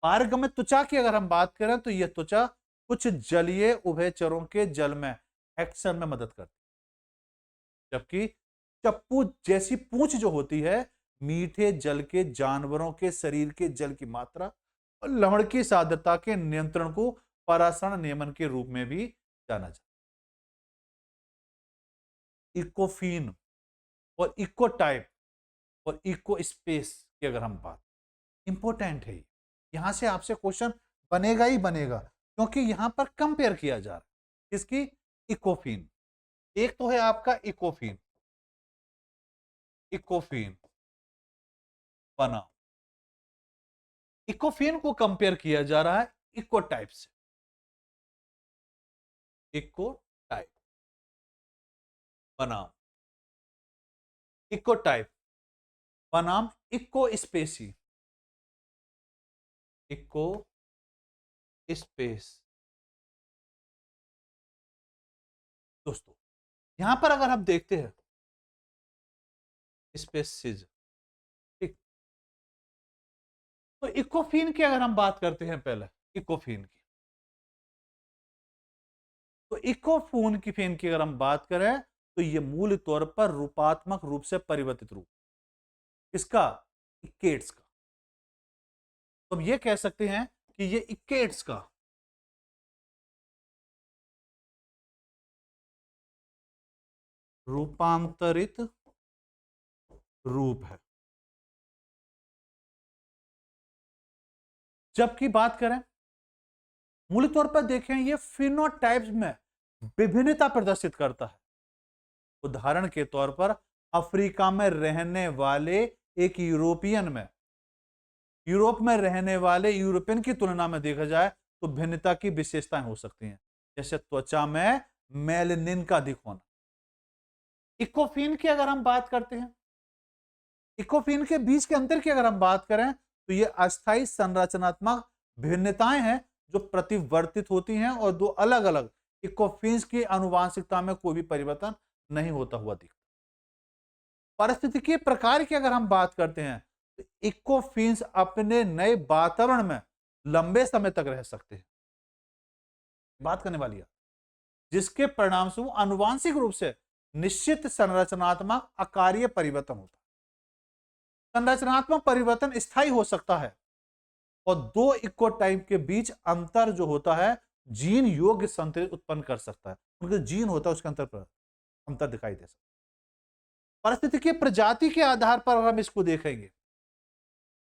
पारगम्य त्वचा की अगर हम बात करें तो यह त्वचा कुछ जलीय उभयचरों के जल में एक्शन में मदद करती, जबकि चप्पू जैसी पूंछ जो होती है मीठे जल के जानवरों के शरीर के जल की मात्रा और लवण की सांद्रता के नियंत्रण को परासरण नियमन के रूप में भी जाना जाता है। इकोफीन और इको टाइप और इको स्पेस की अगर हम बात, इंपॉर्टेंट है यहां से आपसे क्वेश्चन बनेगा ही बनेगा, क्योंकि यहां पर कंपेयर किया जा रहा है इसकी इकोफीन। एक तो है आपका इकोफीन, इकोफीन बना, इकोफीन को कंपेयर किया जा रहा है इको टाइप से। इको टाइप बनाम इको टाइप बनाम इको स्पेसी, इको स्पेस। दोस्तों यहां पर अगर हम देखते हैं स्पेसिज, ठीक, तो इकोफीन की अगर हम बात करते हैं पहले इकोफीन की, तो इकोफोन की फेन की अगर हम बात करें तो यह मूल तौर पर रूपात्मक रूप से परिवर्तित रूप इसका इक्केट्स का। तो हम यह कह सकते हैं कि यह इक्केट्स का रूपांतरित रूप है। जबकि बात करें मूल तौर पर देखें, ये फिनोटाइप्स में विभिन्नता प्रदर्शित करता है। उदाहरण के तौर पर अफ्रीका में रहने वाले एक यूरोप में रहने वाले यूरोपियन की तुलना में देखा जाए तो भिन्नता की विशेषताएं हो सकती हैं, जैसे त्वचा में मेलेनिन का अधिक होना। इकोफिन की अगर हम बात करते हैं, इकोफिन के बीच के अंतर की अगर हम बात करें तो ये अस्थायी संरचनात्मक भिन्नताएं हैं जो प्रतिवर्तित होती हैं और दो अलग अलग इकोफिन्स की आनुवांशिकता में कोई भी परिवर्तन नहीं होता हुआ दिखता। पारिस्थितिकीय प्रकार की अगर हम बात करते हैं तो इकोफिन्स अपने नए वातावरण में लंबे समय तक रह सकते हैं, बात करने वाली है, जिसके परिणाम स्वरूप आनुवांशिक रूप से निश्चित संरचनात्मक आकारीय परिवर्तन होता है। संरचनात्मक परिवर्तन स्थायी हो सकता है और दो इकोटाइप के बीच अंतर जो होता है जीन योग्य संतुलन उत्पन्न कर सकता है। उनके जीन होता है उसके अंतर पर अंतर दिखाई दे सकता है। परिस्थिति की प्रजाति के आधार पर हम इसको देखेंगे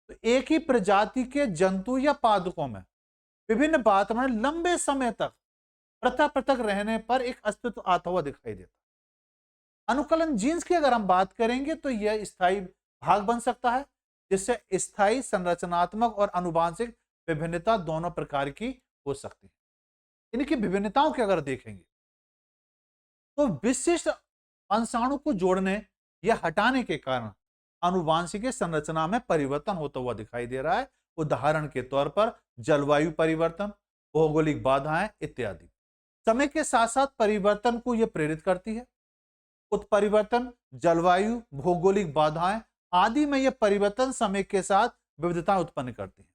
तो एक ही प्रजाति के जंतु या पादपों में विभिन्न वातावरण लंबे समय तक पृथक पृथक रहने पर एक अस्तित्व आता हुआ दिखाई देता है। अनुकलन जीन्स की अगर हम बात करेंगे तो यह स्थायी भाग बन सकता है, जिससे स्थायी संरचनात्मक और आनुवांशिक विभिन्नता दोनों प्रकार की हो सकती है। इनकी विभिन्नताओं के अगर देखेंगे तो विशिष्ट अंशाणु को जोड़ने या हटाने के कारण आनुवांशिक संरचना में परिवर्तन होता हुआ दिखाई दे रहा है। उदाहरण के तौर पर जलवायु परिवर्तन, भौगोलिक बाधाएं इत्यादि समय के साथ साथ परिवर्तन को यह प्रेरित करती है। उत्परिवर्तन, जलवायु, भौगोलिक बाधाएं आदि में यह परिवर्तन समय के साथ विविधता उत्पन्न करती है।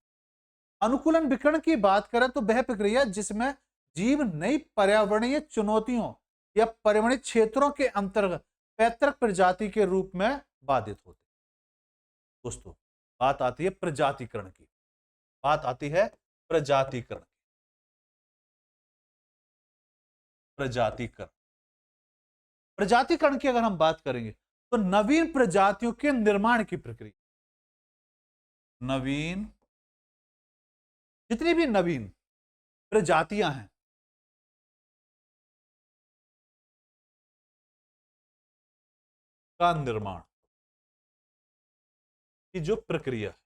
अनुकूलन विकर्ण की बात करें तो वह प्रक्रिया जिसमें जीव नई पर्यावरणीय चुनौतियों या पर्यावरणीय क्षेत्रों के अंतर्गत पैतृक प्रजाति के रूप में बाधित होते। दोस्तों बात आती है प्रजातिकरण की, बात आती है प्रजातिकरण की। प्रजातिकरण की अगर हम बात करेंगे तो नवीन प्रजातियों के निर्माण की प्रक्रिया, नवीन जितनी भी नवीन प्रजातियां हैं का निर्माण की जो प्रक्रिया है।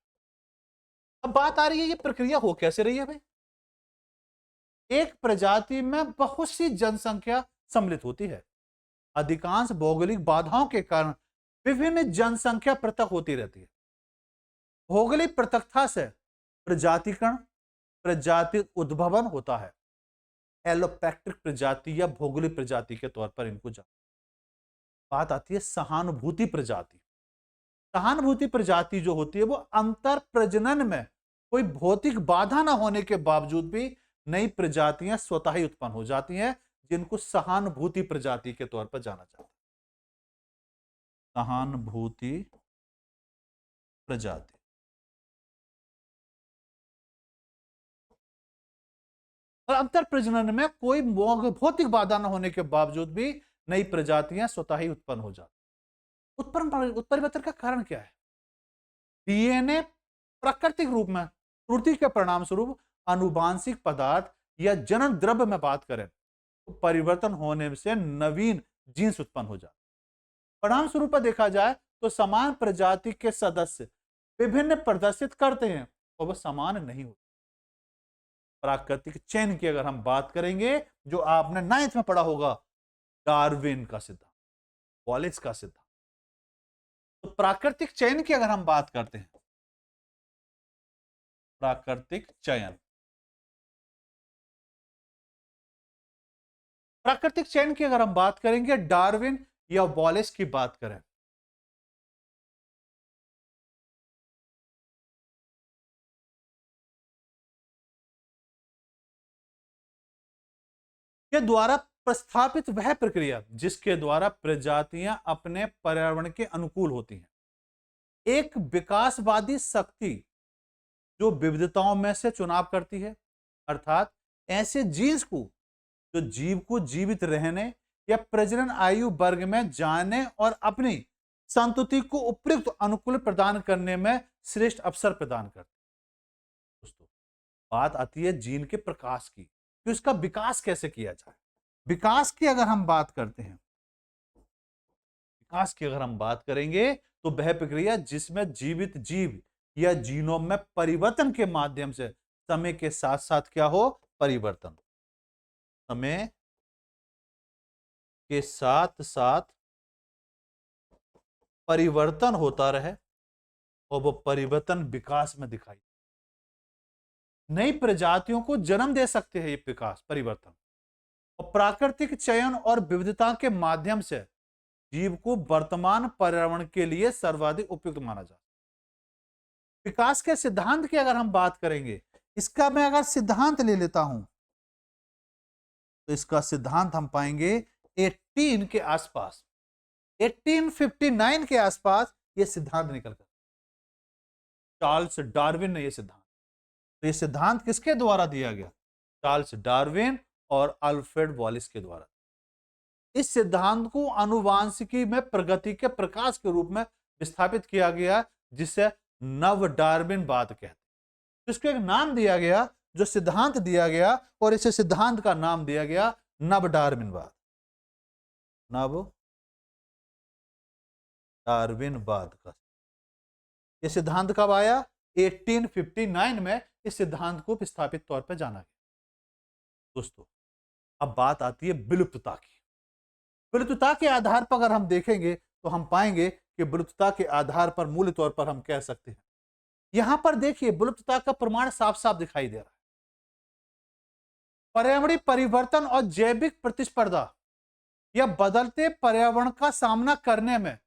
अब बात आ रही है ये प्रक्रिया हो कैसे रही है भाई। एक प्रजाति में बहुत सी जनसंख्या सम्मिलित होती है। अधिकांश भौगोलिक बाधाओं के कारण विभिन्न जनसंख्या पृथक होती रहती है। भौगोलिक पृथकता से प्रजातिकरण, प्रजाति उद्भवन होता है। एलोपैक्टिक प्रजाति या भौगोलिक प्रजाति के तौर पर इनको जान। बात आती है सहानुभूति प्रजाति। सहानुभूति प्रजाति जो होती है वो अंतर प्रजनन में कोई भौतिक बाधा ना होने के बावजूद भी नई प्रजातियां स्वतः ही उत्पन्न हो जाती हैं, जिनको सहानुभूति प्रजाति के तौर पर जाना जाता है। सहानुभूति प्रजाति और अंतर प्रजनन में कोई भौतिक बाधा न होने के बावजूद भी नई प्रजातियां स्वतः ही उत्पन्न हो जाती। उत्परिवर्तन का कारण क्या है? डीएनए प्राकृतिक रूप में त्रुटि के परिणाम स्वरूप आनुवांशिक पदार्थ या जनन द्रव्य में बात करें तो परिवर्तन होने से नवीन जीन्स उत्पन्न हो जाते। परिणाम स्वरूप देखा जाए तो समान प्रजाति के सदस्य विभिन्न प्रदर्शित करते हैं और वह समान नहीं होते। प्राकृतिक चयन की अगर हम बात करेंगे, जो आपने 9th में पढ़ा होगा, डार्विन का सिद्धांत, वॉलेस का सिद्धांत। तो प्राकृतिक चयन की अगर हम बात करते हैं, प्राकृतिक चयन, प्राकृतिक चयन की अगर हम बात करेंगे, डार्विन या वॉलेस की बात करें के द्वारा प्रस्थापित वह प्रक्रिया जिसके द्वारा प्रजातियां अपने पर्यावरण के अनुकूल होती हैं। एक विकासवादी शक्ति जो विविधताओं में से चुनाव करती है, अर्थात ऐसे जीन्स को जो जीव को जीवित रहने या प्रजनन आयु वर्ग में जाने और अपनी संतति को उपयुक्त अनुकूल प्रदान करने में श्रेष्ठ अवसर प्रदान करते हैं। दोस्तों, बात आती है जीन के प्रकाश की कि उसका विकास कैसे किया जाए। विकास की अगर हम बात करते हैं, विकास की अगर हम बात करेंगे तो वह प्रक्रिया जिसमें जीवित जीव या जीनोम में परिवर्तन के माध्यम से समय के साथ साथ क्या हो, परिवर्तन, समय के साथ साथ परिवर्तन होता रहे और वो परिवर्तन विकास में दिखाई, नई प्रजातियों को जन्म दे सकते हैं ये विकास परिवर्तन, और प्राकृतिक चयन और विविधता के माध्यम से जीव को वर्तमान पर्यावरण के लिए सर्वाधिक उपयुक्त माना जाता है। विकास के सिद्धांत की अगर हम बात करेंगे, इसका मैं अगर सिद्धांत ले लेता हूं तो इसका सिद्धांत हम पाएंगे 18 के आसपास, 1859 के आसपास यह सिद्धांत निकल कर, चार्ल्स डार्विन ने यह सिद्धांत, तो यह सिद्धांत किसके द्वारा दिया गया, चार्ल्स डार्विन और अल्फ्रेड वॉलिस के द्वारा। इस सिद्धांत को आनुवांशिकी में प्रगति के प्रकाश के रूप में विस्थापित किया गया, जिसे नव डार्विनवाद कहते हैं। इसको एक नाम दिया गया, जो सिद्धांत दिया गया, और इसे सिद्धांत का नाम दिया गया नव डार्विनवाद, नव डार्विनवाद का। यह सिद्धांत कब आया, 1859 में इस सिद्धांत को विस्थापित तौर पर जाना गया। दोस्तों, अब बात आती है विलुप्तता की। विलुप्तता के आधार पर अगर हम देखेंगे तो हम पाएंगे कि विलुप्तता के आधार पर मूल तौर पर हम कह सकते हैं, यहां पर देखिए विलुप्तता का प्रमाण साफ साफ दिखाई दे रहा है। पर्यावरणीय परिवर्तन और जैविक प्रतिस्पर्धा या बदलते पर्यावरण का सामना करने में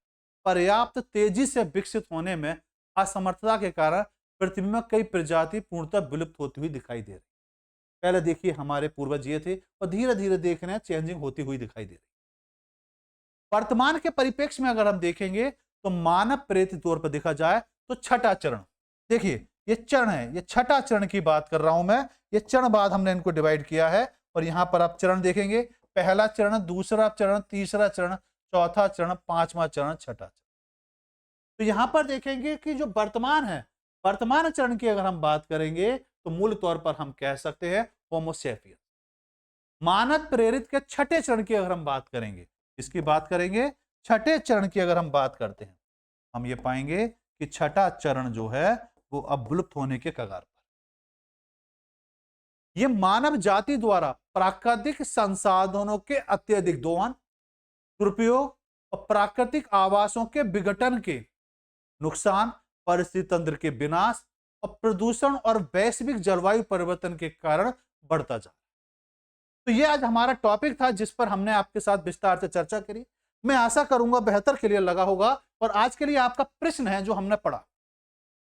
पर्याप्त तेजी से विकसित होने में असमर्थता के कारण पृथ्वी में कई प्रजाति पूर्णतः विलुप्त होती हुई दिखाई दे रही। पहले देखिए हमारे पूर्वज ये थे और धीरे धीरे देख रहे हैं चेंजिंग होती हुई दिखाई दे रही। वर्तमान के परिप्रेक्ष्य में अगर हम देखेंगे तो मानव प्रेरित तौर पर देखा जाए तो छठा चरण, देखिए ये चरण है, ये छठा चरण की बात कर रहा हूं मैं, ये चरण बाद हमने इनको डिवाइड किया है, और यहां पर आप चरण देखेंगे, पहला चरण, दूसरा चरण, तीसरा चरण, चौथा चरण, पांचवा चरण, छठा चरण। तो यहां पर देखेंगे कि जो वर्तमान है, वर्तमान चरण की अगर हम बात करेंगे तो मूल तौर पर हम कह सकते हैं होमो सैपियंस। मानव प्रेरित के छठे चरण की अगर हम बात करेंगे, इसकी बात करेंगे छठे चरण की अगर हम बात करते हैं, हम ये पाएंगे कि छठा चरण जो है वो अब विलुप्त होने के कगार पर। यह मानव जाति द्वारा प्राकृतिक संसाधनों के अत्यधिक दोहन, दुरुपयोग और प्राकृतिक आवासों के विघटन के नुकसान, परिस्थिति तंत्र के विनाश और प्रदूषण और वैश्विक जलवायु परिवर्तन के कारण बढ़ता जा रहा है। तो यह आज हमारा टॉपिक था जिस पर हमने आपके साथ विस्तार से चर्चा करी। मैं आशा करूंगा बेहतर के लिए लगा होगा। और आज के लिए आपका प्रश्न है जो हमने पढ़ा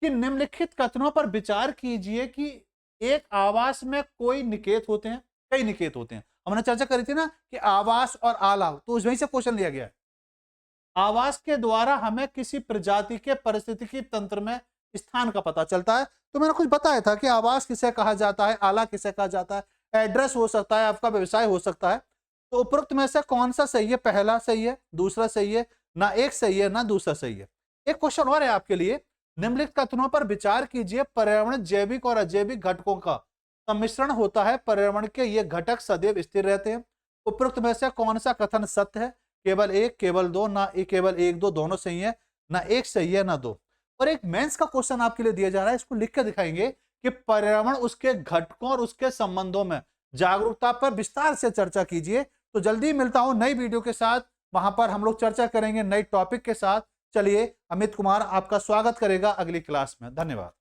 कि निम्नलिखित कथनों पर विचार कीजिए कि एक आवास में कोई निकेत होते हैं, कई निकेत होते हैं। हमने चर्चा करी थी ना कि आवास और आला, तो वहीं से क्वेश्चन लिया गया है। आवास के द्वारा हमें किसी प्रजाति के पारिस्थितिकी तंत्र में स्थान का पता चलता है। तो मैंने कुछ बताया था कि आवास किसे कहा जाता है, आला किसे कहा जाता है, एड्रेस हो सकता है, आपका व्यवसाय हो सकता है। तो उपरोक्त में से कौन सा सही है, पहला सही है, दूसरा सही है, ना एक सही है ना दूसरा सही है। एक क्वेश्चन और है आपके लिए, निम्नलिखित कथनों पर विचार कीजिए, पर्यावरण जैविक और अजैविक घटकों का सम्मिश्रण होता है, पर्यावरण के ये घटक सदैव स्थिर रहते हैं। उपरोक्त में से कौन सा कथन सत्य है, केवल एक, केवल दो, ना केवल एक दो, दोनों सही है, ना एक सही है ना दो। और एक मेंस का क्वेश्चन आपके लिए दिया जा रहा है, इसको लिख के दिखाएंगे कि पर्यावरण उसके घटकों और उसके संबंधों में जागरूकता पर विस्तार से चर्चा कीजिए। तो जल्दी मिलता हूं नई वीडियो के साथ, वहां पर हम लोग चर्चा करेंगे नए टॉपिक के साथ। चलिए, अमित कुमार आपका स्वागत करेगा अगली क्लास में। धन्यवाद।